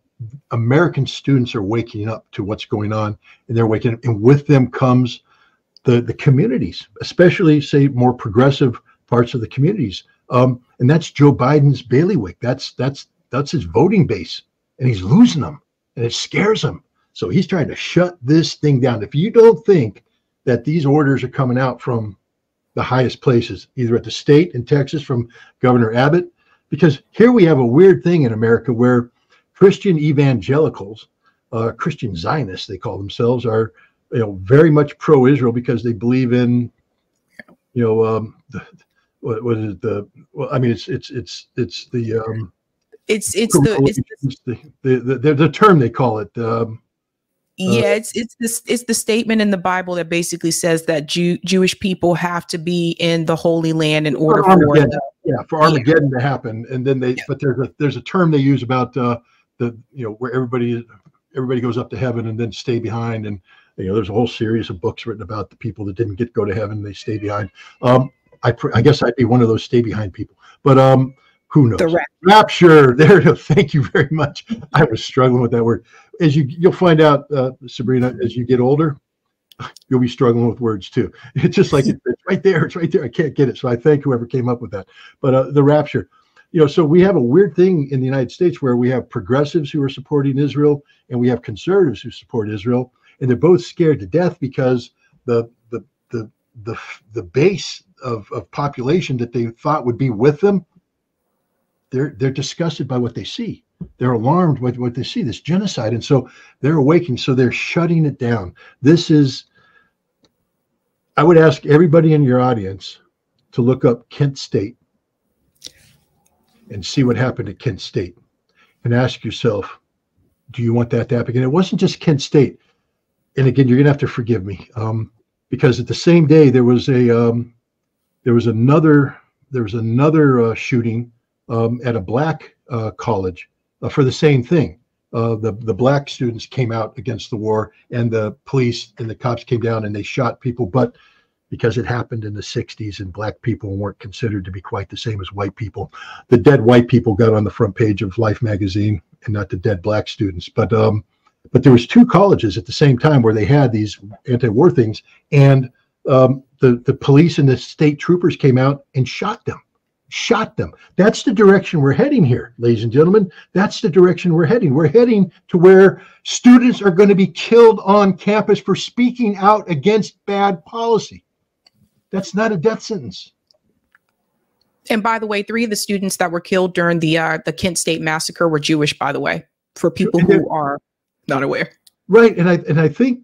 American students are waking up to what's going on, and they're waking up. And with them comes the communities, especially, say, more progressive parts of the communities. And that's Joe Biden's bailiwick. That's his voting base, and he's losing them, and it scares him. So he's trying to shut this thing down. If you don't think that these orders are coming out from the highest places, either at the state in Texas from Governor Abbott, because here we have a weird thing in America where Christian evangelicals, Christian Zionists, they call themselves, are very much pro-Israel because they believe in, what is it? It's the It's the term they call it. Yeah, it's the statement in the Bible that basically says that Jewish people have to be in the Holy Land in order for Armageddon to happen. And then but there's a term they use about where everybody goes up to heaven and then stay behind. And there's a whole series of books written about the people that didn't go to heaven, they stay behind. I guess I'd be one of those stay behind people, but who knows? The rapture. There. Thank you very much. I was struggling with that word. As you'll find out, Sabrina, as you get older, you'll be struggling with words too. It's just like it's right there. It's right there. I can't get it. So I thank whoever came up with that. But the rapture. So we have a weird thing in the United States where we have progressives who are supporting Israel and we have conservatives who support Israel, and they're both scared to death because the base of population that they thought would be with them, they're disgusted by what they see. They're alarmed with what they see, this genocide, and so they're awakening. So they're shutting it down. I would ask everybody in your audience to look up Kent State and see what happened at Kent State, and ask yourself, do you want that to happen again? It wasn't just Kent State, and again, you're gonna have to forgive me, because at the same day there was another shooting at a black college for the same thing. The black students came out against the war, and the police and the cops came down and they shot people. But because it happened in the 60s and black people weren't considered to be quite the same as white people, the dead white people got on the front page of Life magazine and not the dead black students. But there was two colleges at the same time where they had these anti-war things, and the police and the state troopers came out and shot them. That's the direction we're heading here, ladies and gentlemen. That's the direction we're heading. We're heading to where students are going to be killed on campus for speaking out against bad policy. That's not a death sentence. And by the way, 3 of the students that were killed during the Kent State massacre were Jewish, by the way, for people who are not aware. Right. And I think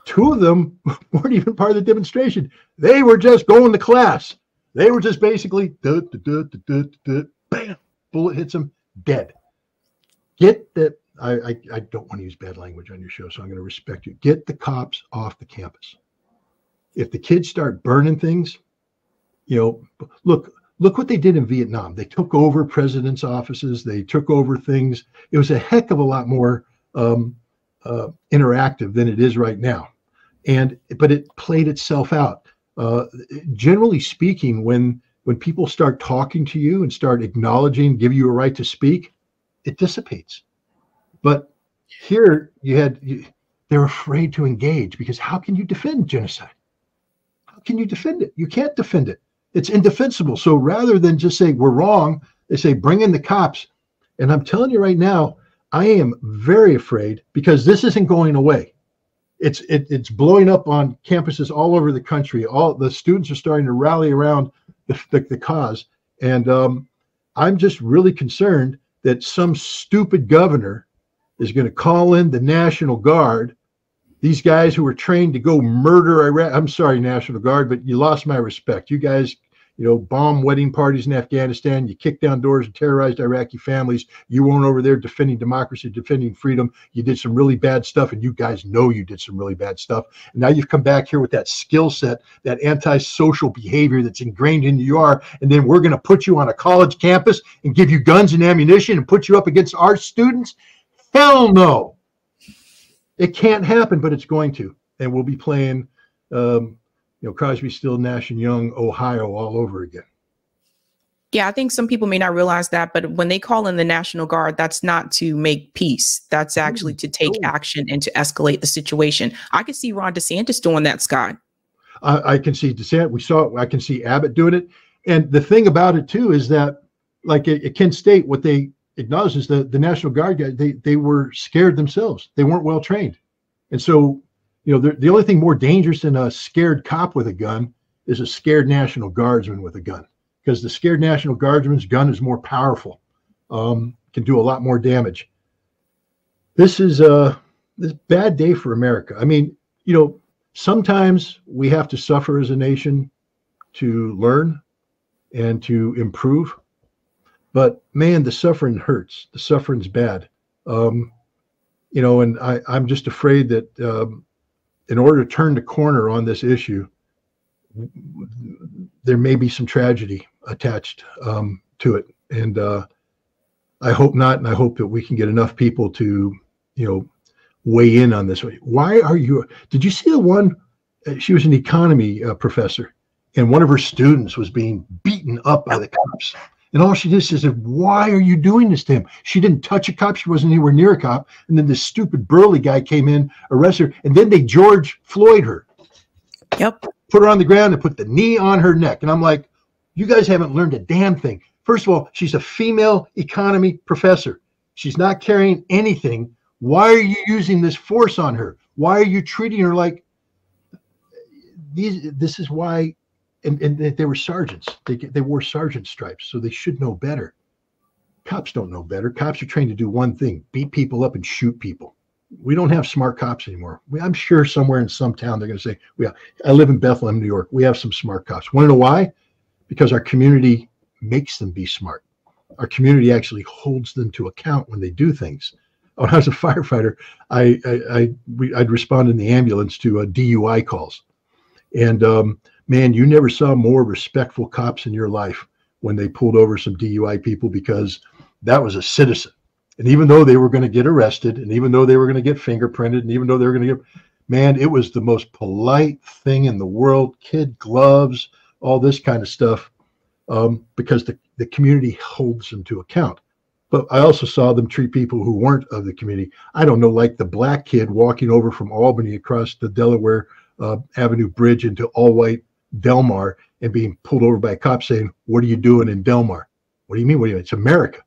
2 of them weren't even part of the demonstration. They were just going to class. They were just basically, bam, bullet hits them, dead. Get that. I don't want to use bad language on your show, so I'm going to respect you. Get the cops off the campus. If the kids start burning things, look what they did in Vietnam. They took over presidents' offices. They took over things. It was a heck of a lot more interactive than it is right now. But it played itself out. Generally speaking, when people start talking to you and start acknowledging, give you a right to speak, it dissipates. But here they're afraid to engage, because how can you defend genocide? How can you defend it? You can't defend it. It's indefensible. So rather than just say we're wrong, they say bring in the cops. And I'm telling you right now, I am very afraid, because this isn't going away. It's blowing up on campuses all over the country. All the students are starting to rally around the cause, and I'm just really concerned that some stupid governor is going to call in the National Guard, these guys who were trained to go murder Iraq. I'm sorry, National Guard, but you lost my respect. You guys, bomb wedding parties in Afghanistan. You kicked down doors and terrorized Iraqi families. You weren't over there defending democracy, defending freedom. You did some really bad stuff, and you guys know you did some really bad stuff. And now you've come back here with that skill set, that antisocial behavior that's ingrained in you are, and then we're going to put you on a college campus and give you guns and ammunition and put you up against our students? Hell no. It can't happen, but it's going to. And we'll be playing Crosby, Still, Nash and Young, Ohio all over again. Yeah, I think some people may not realize that, but when they call in the National Guard, that's not to make peace. That's actually to take action and to escalate the situation. I could see Ron DeSantis doing that, Scott. I can see DeSantis. I can see Abbott doing it. And the thing about it too is that, like at Kent State, what they acknowledge is that the National Guard guys, they were scared themselves. They weren't well trained, and so the only thing more dangerous than a scared cop with a gun is a scared National Guardsman with a gun, because the scared National Guardsman's gun is more powerful, can do a lot more damage. This is this bad day for America. I mean, sometimes we have to suffer as a nation to learn and to improve. But man, the suffering hurts. The suffering's bad. You know, and I'm just afraid that in order to turn the corner on this issue, there may be some tragedy attached to it. And I hope not. And I hope that we can get enough people to, you know, weigh in on this. Why are you, did you see the one, she was an economy professor, and one of her students was being beaten up by the cops. And all she did is said, why are you doing this to him? She didn't touch a cop. She wasn't anywhere near a cop. And then this stupid burly guy came in, arrested her, and then they George Floyd her. Yep. Put her on the ground and put the knee on her neck. And I'm like, you guys haven't learned a damn thing. First of all, she's a female economy professor. She's not carrying anything. Why are you using this force on her? Why are you treating her like these? This is why. And they were sergeants. They wore sergeant stripes, so they should know better. Cops don't know better. Cops are trained to do one thing: beat people up and shoot people. We don't have smart cops anymore. I'm sure somewhere in some town they're going to say, I live in Bethlehem, New York. We have some smart cops. Want to know why? Because our community makes them be smart. Our community actually holds them to account when they do things. When I was a firefighter, I'd respond in the ambulance to DUI calls. And man, you never saw more respectful cops in your life when they pulled over some DUI people, because that was a citizen. And even though they were going to get arrested, and even though they were going to get fingerprinted, and even though they were going to get, man, it was the most polite thing in the world, kid gloves, all this kind of stuff, because the community holds them to account. But I also saw them treat people who weren't of the community. I don't know, like the black kid walking over from Albany across the Delaware Avenue Bridge into all-white Delmar and being pulled over by a cop saying, what are you doing in Delmar? What do you mean? What do you mean? It's America.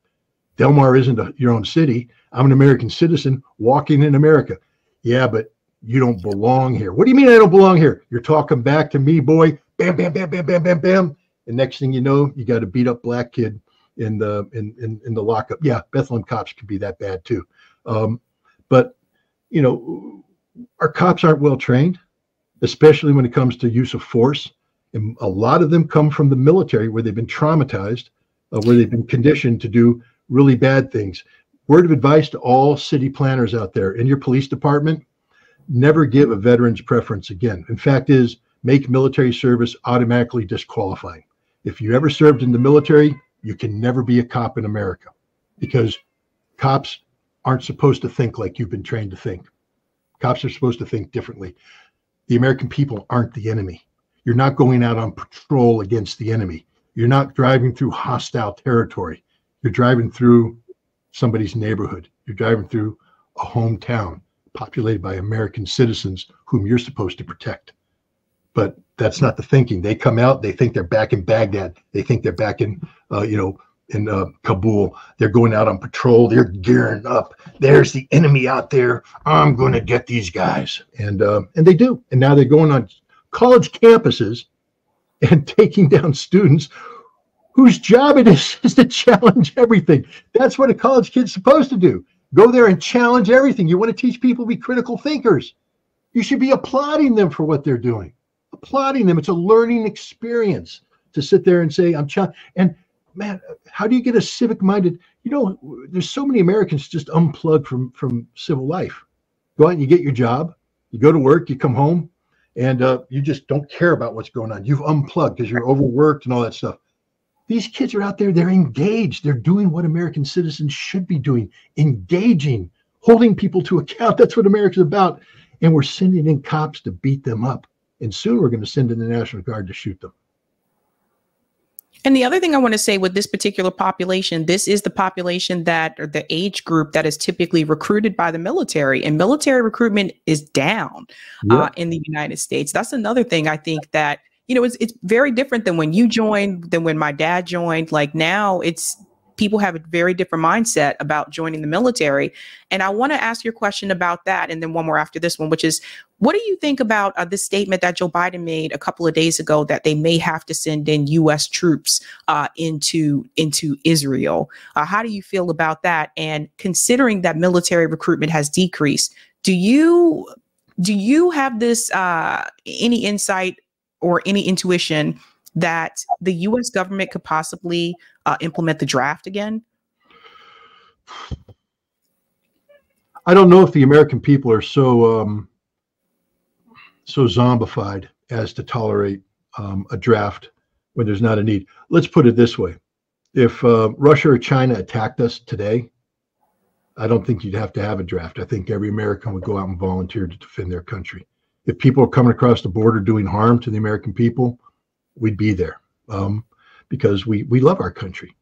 Delmar isn't your own city. I'm an American citizen walking in America. Yeah, but you don't belong here. What do you mean I don't belong here? You're talking back to me, boy. Bam, bam, bam, bam, bam, bam, bam. And next thing you know, you got a beat up black kid in the lockup. Yeah, Bethlehem cops can be that bad too. But you know, our cops aren't well trained, especially when it comes to use of force. And a lot of them come from the military, where they've been traumatized, where they've been conditioned to do really bad things. Word of advice to all city planners out there: in your police department, never give a veteran's preference again. In fact, make military service automatically disqualifying. If you ever served in the military, you can never be a cop in America, because cops aren't supposed to think like you've been trained to think. Cops are supposed to think differently. The American people aren't the enemy. You're not going out on patrol against the enemy. You're not driving through hostile territory. You're driving through somebody's neighborhood. You're driving through a hometown populated by American citizens whom you're supposed to protect. But that's not the thinking. They come out, they think they're back in Baghdad. They think they're back in, in Kabul. They're going out on patrol. They're gearing up. There's the enemy out there. I'm going to get these guys. And they do. And now they're going on college campuses and taking down students whose job it is to challenge everything. That's what a college kid's supposed to do. Go there and challenge everything. You want to teach people to be critical thinkers. You should be applauding them for what they're doing. Applauding them. It's a learning experience to sit there and say, I'm challenged. And man, how do you get a civic-minded? You know, there's so many Americans just unplugged from civil life. Go out and you get your job. You go to work. You come home, and you just don't care about what's going on. You've unplugged because you're overworked and all that stuff. These kids are out there. They're engaged. They're doing what American citizens should be doing, engaging, holding people to account. That's what America's about. And we're sending in cops to beat them up. And soon we're going to send in the National Guard to shoot them. And the other thing I want to say with this particular population, this is the population that, or the age group that is typically recruited by the military, and military recruitment is down in the United States. That's another thing I think that, you know, it's very different than when you joined, than when my dad joined. Like now people have a very different mindset about joining the military. And I want to ask your question about that. And then one more after this one, which is, what do you think about this statement that Joe Biden made a couple of days ago that they may have to send in U.S. troops into Israel? How do you feel about that? And considering that military recruitment has decreased, do you have this any insight or any intuition that the U.S. government could possibly implement the draft again? I don't know if the American people are so zombified as to tolerate a draft when there's not a need. Let's put it this way. If Russia or China attacked us today, I don't think you'd have to have a draft. I think every American would go out and volunteer to defend their country. If people are coming across the border doing harm to the American people, we'd be there because we love our country.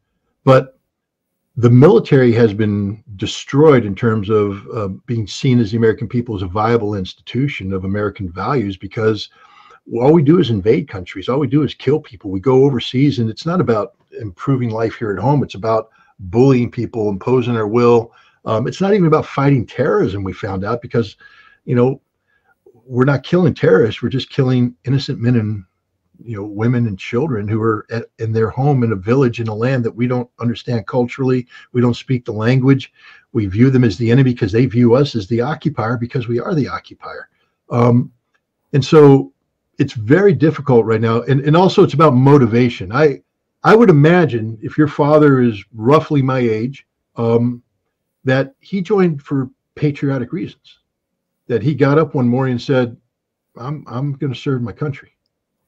But the military has been destroyed in terms of being seen as the American people as a viable institution of American values, because all we do is invade countries. All we do is kill people. We go overseas, and it's not about improving life here at home. It's about bullying people, imposing our will. It's not even about fighting terrorism, we found out, because, you know, we're not killing terrorists. We're just killing innocent men and, you know, women and children who are in their home in a village in a land that we don't understand culturally. We don't speak the language. We view them as the enemy because they view us as the occupier because we are the occupier. And so it's very difficult right now. And also it's about motivation. I would imagine if your father is roughly my age, that he joined for patriotic reasons, that he got up one morning and said, I'm going to serve my country.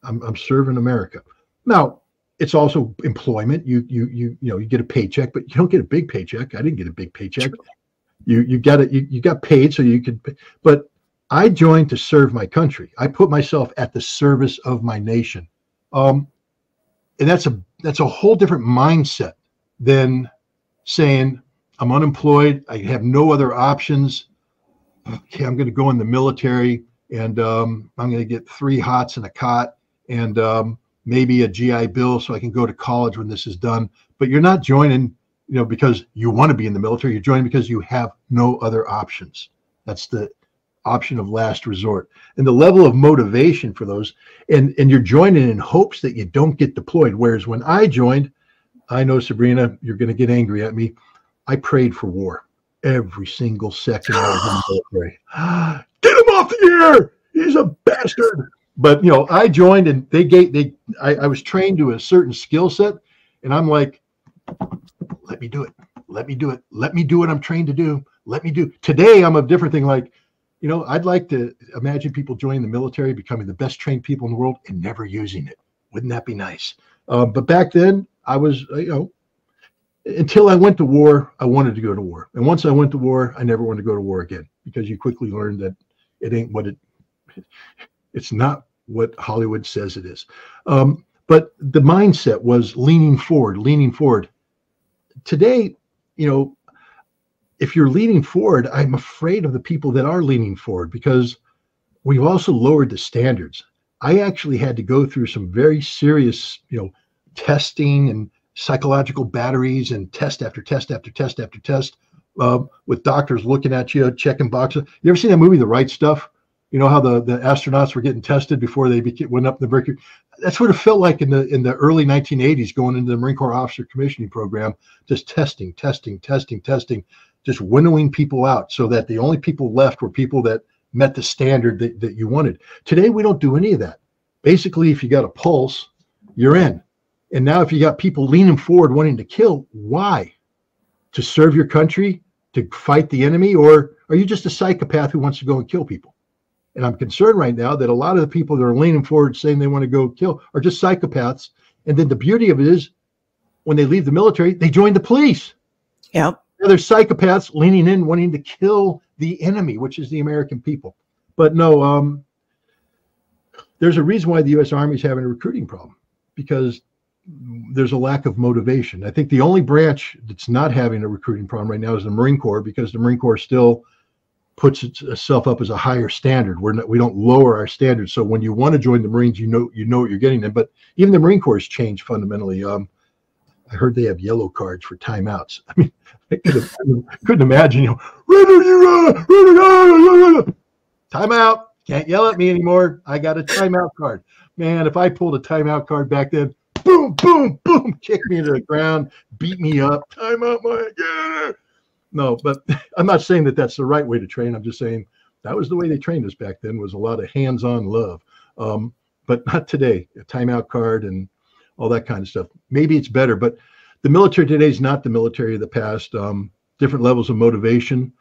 I'm serving America. Now, it's also employment. You get a paycheck, but you don't get a big paycheck. I didn't get a big paycheck. You got paid so you could pay. But I joined to serve my country. I put myself at the service of my nation. And that's a whole different mindset than saying I'm unemployed. I have no other options. Okay, I'm going to go in the military, and I'm going to get 3 hots and a cot, and maybe a GI Bill so I can go to college when this is done. But you're not joining, you know, because you want to be in the military. You're joining because you have no other options. That's the option of last resort. And the level of motivation for those, and you're joining in hopes that you don't get deployed. Whereas when I joined, I know, Sabrina, you're going to get angry at me, I prayed for war every single second I was in the military. Get him off the air! He's a bastard. But, you know, I joined, and I was trained to a certain skill set, and I'm like, let me do it. Let me do it. Let me do what I'm trained to do. Let me do. Today, I'm a different thing. Like, you know, I'd like to imagine people joining the military, becoming the best trained people in the world, and never using it. Wouldn't that be nice? But back then, I was, you know, until I went to war, I wanted to go to war. And once I went to war, I never wanted to go to war again, because you quickly learn that it ain't what it's not what Hollywood says it is. But the mindset was leaning forward. Today, you know, if you're leaning forward, I'm afraid of the people that are leaning forward, because we've also lowered the standards. I actually had to go through some very serious, you know, testing and psychological batteries and test after test after test after test, with doctors looking at you, checking boxes. You ever seen that movie, The Right Stuff? You know how the astronauts were getting tested before they went up in the Mercury? That's what it felt like in the early 1980s, going into the Marine Corps Officer Commissioning Program, just testing, just winnowing people out so that the only people left were people that met the standard that you wanted. Today, we don't do any of that. Basically, if you got a pulse, you're in. And now if you got people leaning forward, wanting to kill, why? To serve your country, to fight the enemy, or are you just a psychopath who wants to go and kill people? And I'm concerned right now that a lot of the people that are leaning forward saying they want to go kill are just psychopaths. And then the beauty of it is, when they leave the military, they join the police. Yep. They're psychopaths leaning in, wanting to kill the enemy, which is the American people. But no, there's a reason why the U.S. Army is having a recruiting problem, because there's a lack of motivation. I think the only branch that's not having a recruiting problem right now is the Marine Corps, because the Marine Corps still puts itself up as a higher standard. We don't lower our standards. So when you want to join the Marines, you know what you're getting in. But even the Marine Corps has changed fundamentally. I heard they have yellow cards for timeouts. I mean, I couldn't imagine, you know, Ritter, timeout. Can't yell at me anymore. I got a timeout card. Man, if I pulled a timeout card back then, boom, boom, boom, kick me into the ground, beat me up, timeout, yeah. No, but I'm not saying that that's the right way to train. I'm just saying that was the way they trained us back then, was a lot of hands-on love. But not today. A timeout card, and all that kind of stuff. Maybe it's better, but the military today is not the military of the past. Different levels of motivation.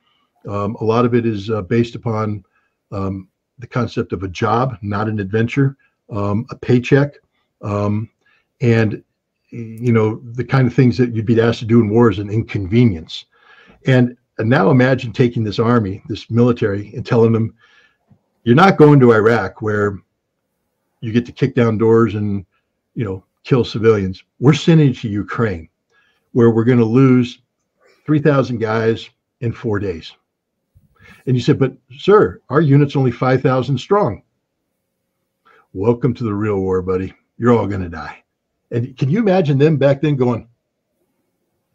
A lot of it is based upon the concept of a job, not an adventure, a paycheck, and the kind of things that you'd be asked to do in war is an inconvenience. And now imagine taking this army, this military, and telling them, you're not going to Iraq where you get to kick down doors and, kill civilians. We're sending you to Ukraine, where we're going to lose 3,000 guys in 4 days. And you said, but sir, our unit's only 5,000 strong. Welcome to the real war, buddy. You're all going to die. And can you imagine them back then going,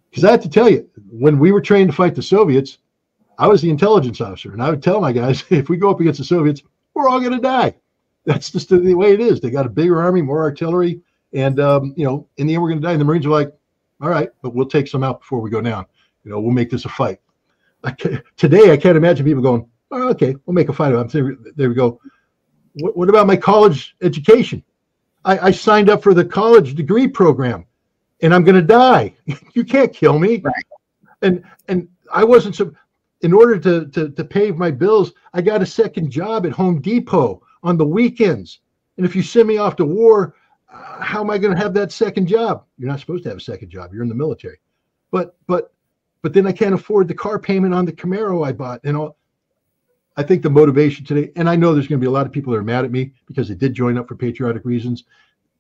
because I have to tell you, when we were trained to fight the Soviets, I was the intelligence officer, and I would tell my guys, if we go up against the Soviets, we're all going to die. That's just the way it is. They got a bigger army, more artillery, and in the end, we're going to die. And the Marines are like, all right, but we'll take some out before we go down. We'll make this a fight. Today, I can't imagine people going, oh, okay, we'll make a fight about it. There we go. What about my college education? I signed up for the college degree program, and I'm going to die. You can't kill me. Right. And I wasn't so. In order to pay my bills, I got a second job at Home Depot on the weekends. And if you send me off to war, how am I going to have that second job? You're not supposed to have a second job. You're in the military. But then I can't afford the car payment on the Camaro I bought. I think the motivation today, and I know there's going to be a lot of people that are mad at me because they did join up for patriotic reasons.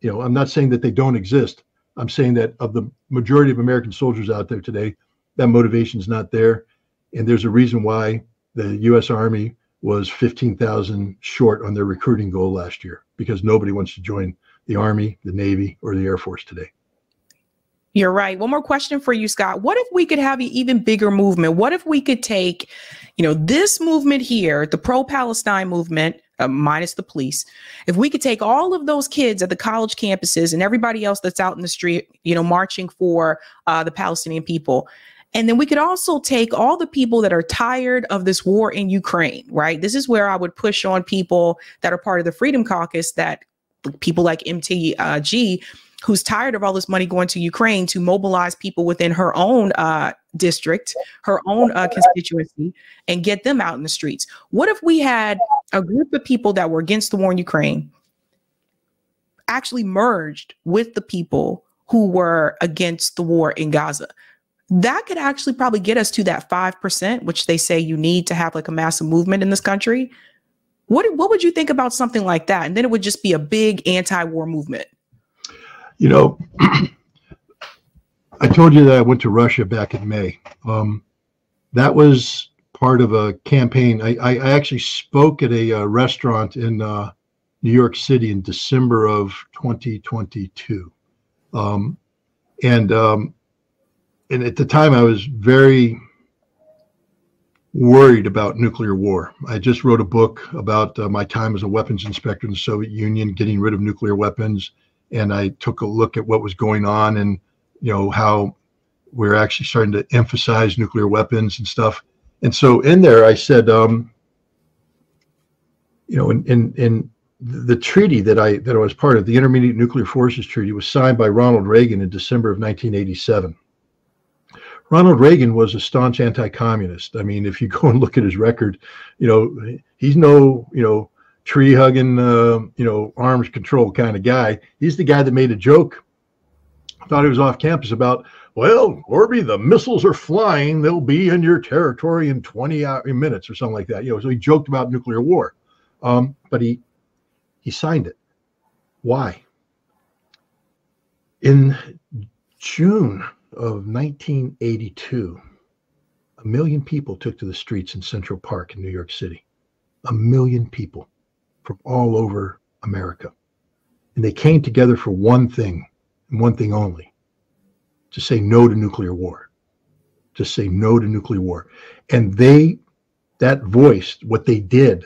I'm not saying that they don't exist. I'm saying that of the majority of American soldiers out there today, that motivation is not there. And there's a reason why the U.S. Army was 15,000 short on their recruiting goal last year, because nobody wants to join the Army, the Navy, or the Air Force today. You're right. One more question for you, Scott. What if we could have an even bigger movement? What if we could take, this movement here, the pro-Palestine movement, minus the police, if we could take all of those kids at the college campuses and everybody else that's out in the street, marching for the Palestinian people, and then we could also take all the people that are tired of this war in Ukraine, right? This is where I would push on people that are part of the Freedom Caucus, that people like MTG, who's tired of all this money going to Ukraine, to mobilize people within her own district, her own constituency, and get them out in the streets. What if we had a group of people that were against the war in Ukraine actually merged with the people who were against the war in Gaza? That could actually probably get us to that 5%, which they say you need to have like a massive movement in this country. What would you think about something like that? And then it would just be a big anti-war movement. I told you that I went to Russia back in May. That was part of a campaign. I actually spoke at a restaurant in New York City in December of 2022. And at the time, I was very worried about nuclear war. I just wrote a book about my time as a weapons inspector in the Soviet Union, getting rid of nuclear weapons. And I took a look at what was going on and, how we're actually starting to emphasize nuclear weapons and stuff. And so in there, I said, in the treaty that I was part of, the Intermediate Nuclear Forces Treaty, was signed by Ronald Reagan in December of 1987. Ronald Reagan was a staunch anti-communist. I mean, if you go and look at his record, he's no, tree hugging, arms control kind of guy. He's the guy that made a joke. I thought he was off campus about, well, Orby, the missiles are flying. They'll be in your territory in 20 minutes or something like that. So he joked about nuclear war, but he signed it. Why? In June of 1982, 1 million people took to the streets in Central Park in New York City. 1 million people from all over America. And they came together for one thing, and one thing only: to say no to nuclear war. To say no to nuclear war. And that voice, what they did,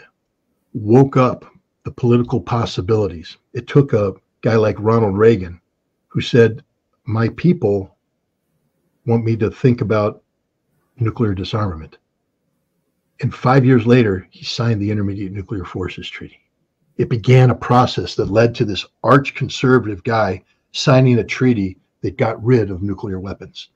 woke up the political possibilities. It took a guy like Ronald Reagan, who said, my people want me to think about nuclear disarmament. And 5 years later, he signed the Intermediate Nuclear Forces Treaty. It began a process that led to this arch-conservative guy signing a treaty that got rid of nuclear weapons.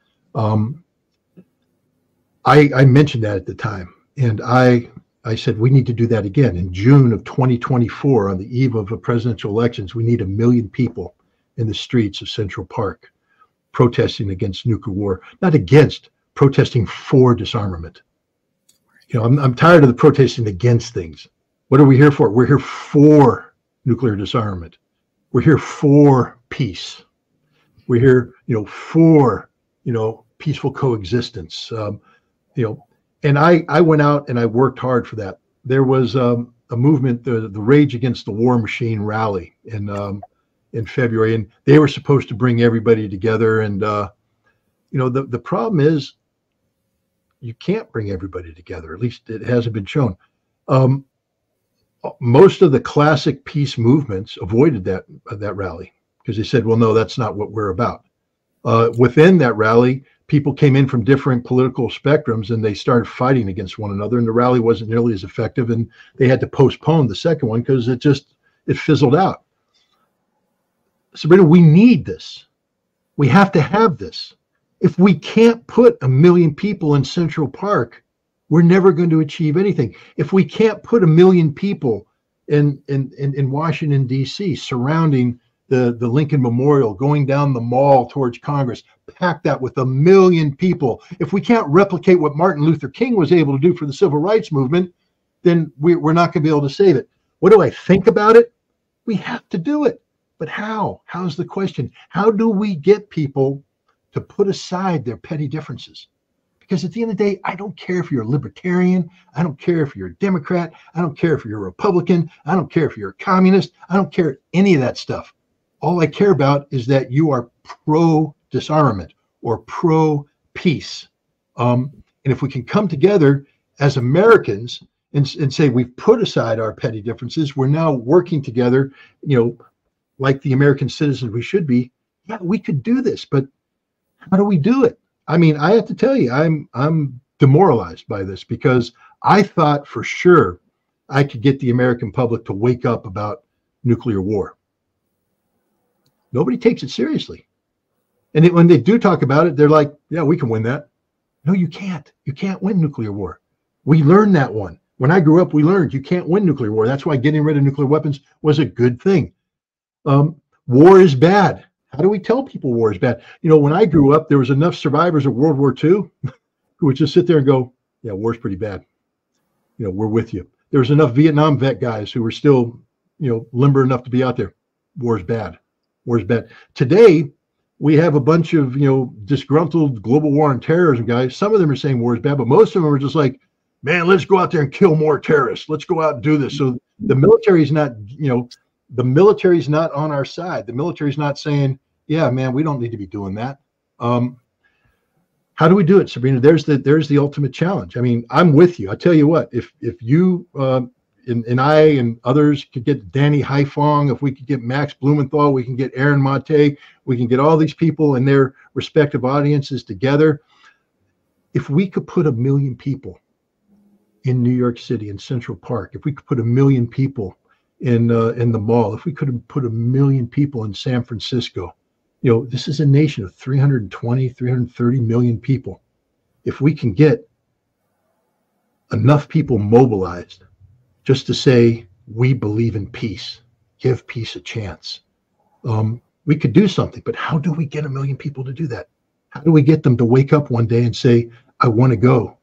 I mentioned that at the time, and I said we need to do that again. In June of 2024, on the eve of the presidential elections, we need 1 million people in the streets of Central Park protesting against nuclear war, not against, protesting for disarmament. You know, I'm tired of the protesting against things. What are we here for? We're here for nuclear disarmament. We're here for peace. We're here, you know, for, you know, peaceful coexistence. And I went out and I worked hard for that. There was a movement, the Rage Against the War Machine rally in February, and they were supposed to bring everybody together. And the problem is you can't bring everybody together. At least it hasn't been shown. Most of the classic peace movements avoided that rally because they said, well, no, that's not what we're about. Within that rally, people came in from different political spectrums and they started fighting against one another, and the rally wasn't nearly as effective, and they had to postpone the second one because it fizzled out. Sabrina, we need this. We have to have this. If we can't put 1 million people in Central Park, we're never going to achieve anything. If we can't put 1 million people in Washington, D.C., surrounding the Lincoln Memorial, going down the mall towards Congress, pack that with 1 million people. If we can't replicate what Martin Luther King was able to do for the civil rights movement, then we're not going to be able to save it. What do I think about it? We have to do it. But how? How's the question? How do we get people to put aside their petty differences? Because at the end of the day, I don't care if you're a libertarian. I don't care if you're a Democrat. I don't care if you're a Republican. I don't care if you're a communist. I don't care any of that stuff. All I care about is that you are pro-disarmament or pro-peace. And if we can come together as Americans and say we've put aside our petty differences, we're now working together, like the American citizens we should be, yeah, we could do this. But how do we do it? I mean, I have to tell you, I'm demoralized by this because I thought for sure I could get the American public to wake up about nuclear war. Nobody takes it seriously. And when they do talk about it, they're like, yeah, we can win that. No, you can't. You can't win nuclear war. We learned that one. When I grew up, we learned you can't win nuclear war. That's why getting rid of nuclear weapons was a good thing. War is bad. How do we tell people war is bad? When I grew up, there was enough survivors of World War II who would just sit there and go, yeah, war's pretty bad. We're with you. There was enough Vietnam vet guys who were still, limber enough to be out there. War's bad. War's bad. Today, we have a bunch of, disgruntled global war on terrorism guys. Some of them are saying war is bad, but most of them are just like, man, let's go out there and kill more terrorists. Let's go out and do this. So the military is not, the military is not on our side. The military is not saying, yeah, man, we don't need to be doing that. How do we do it, Sabrina? There's the ultimate challenge. I mean, I'm with you. I tell you what, if you and I and others could get Danny Haiphong, if we could get Max Blumenthal, we can get Aaron Mate, we can get all these people and their respective audiences together. If we could put 1 million people in New York City, in Central Park, if we could put 1 million people in the mall, if we could have put 1 million people in San Francisco, this is a nation of 320, 330 million people. If we can get enough people mobilized just to say, we believe in peace, give peace a chance, we could do something. But how do we get 1 million people to do that? How do we get them to wake up one day and say, I want to go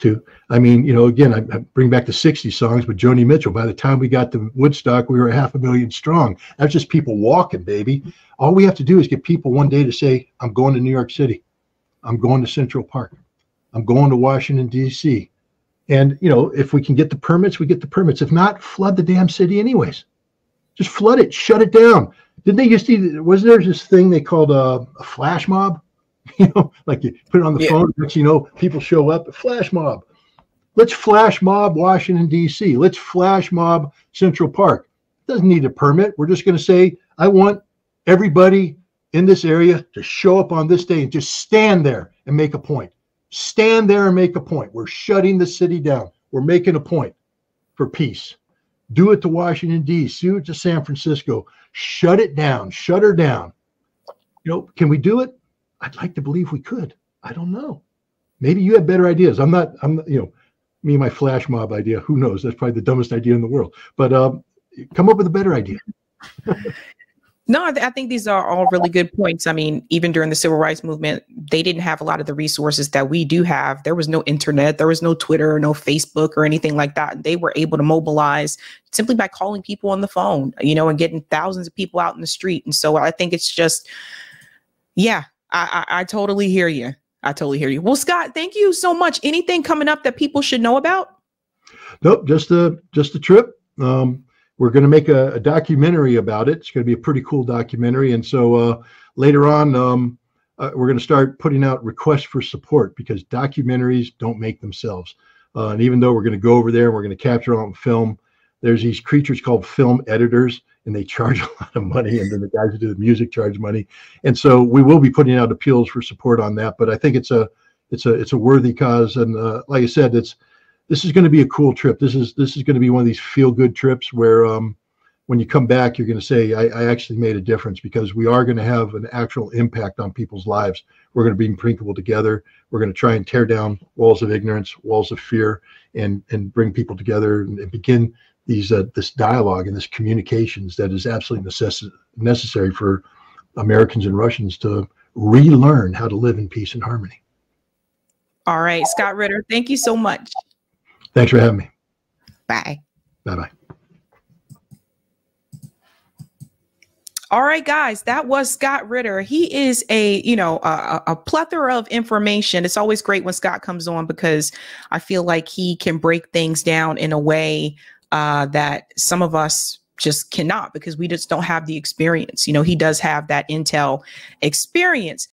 to, again, I bring back the 60s songs with Joni Mitchell. By the time we got to Woodstock, we were 500,000 strong. That's just people walking, baby. All we have to do is get people one day to say, I'm going to New York City. I'm going to Central Park. I'm going to Washington, D.C. And, if we can get the permits, we get the permits. If not, flood the damn city anyways. Just flood it, shut it down. Didn't they used to, wasn't there this thing they called a flash mob? Like you put it on the phone, next people show up, a flash mob. Let's flash mob Washington, D.C. Let's flash mob Central Park. It doesn't need a permit. We're just going to say, I want everybody in this area to show up on this day and just stand there and make a point. Stand there and make a point. We're shutting the city down. We're making a point for peace. Do it to Washington, D.C. Do it to San Francisco. Shut it down. Shut her down. Can we do it? I'd like to believe we could. I don't know. Maybe you have better ideas. I'm not, me and my flash mob idea, who knows? That's probably the dumbest idea in the world. But come up with a better idea. No, I think these are all really good points. I mean, even during the civil rights movement, they didn't have a lot of the resources that we do have. There was no internet, there was no Twitter, no Facebook or anything like that. They were able to mobilize simply by calling people on the phone, and getting thousands of people out in the street. And so I think it's just, yeah, I totally hear you. I totally hear you. Well, Scott, thank you so much. Anything coming up that people should know about? Nope, just a trip. We're going to make a documentary about it. It's going to be a pretty cool documentary. And so later on, we're going to start putting out requests for support, because documentaries don't make themselves. And even though we're going to go over there and we're going to capture it on film, there's these creatures called film editors, and they charge a lot of money. And then the guys who do the music charge money. And so we will be putting out appeals for support on that. But I think it's a worthy cause. And like I said, this is going to be a cool trip. This is going to be one of these feel-good trips where when you come back, you're going to say, I actually made a difference, because we are going to have an actual impact on people's lives. We're going to bring people together. We're going to try and tear down walls of ignorance, walls of fear, and bring people together and begin this dialogue and this communications that is absolutely necessary for Americans and Russians to relearn how to live in peace and harmony. All right, Scott Ritter, thank you so much. Thanks for having me. Bye. Bye-bye. All right, guys, that was Scott Ritter. He is a plethora of information. It's always great when Scott comes on, because I feel like he can break things down in a way that some of us just cannot, because we just don't have the experience. He does have that Intel experience.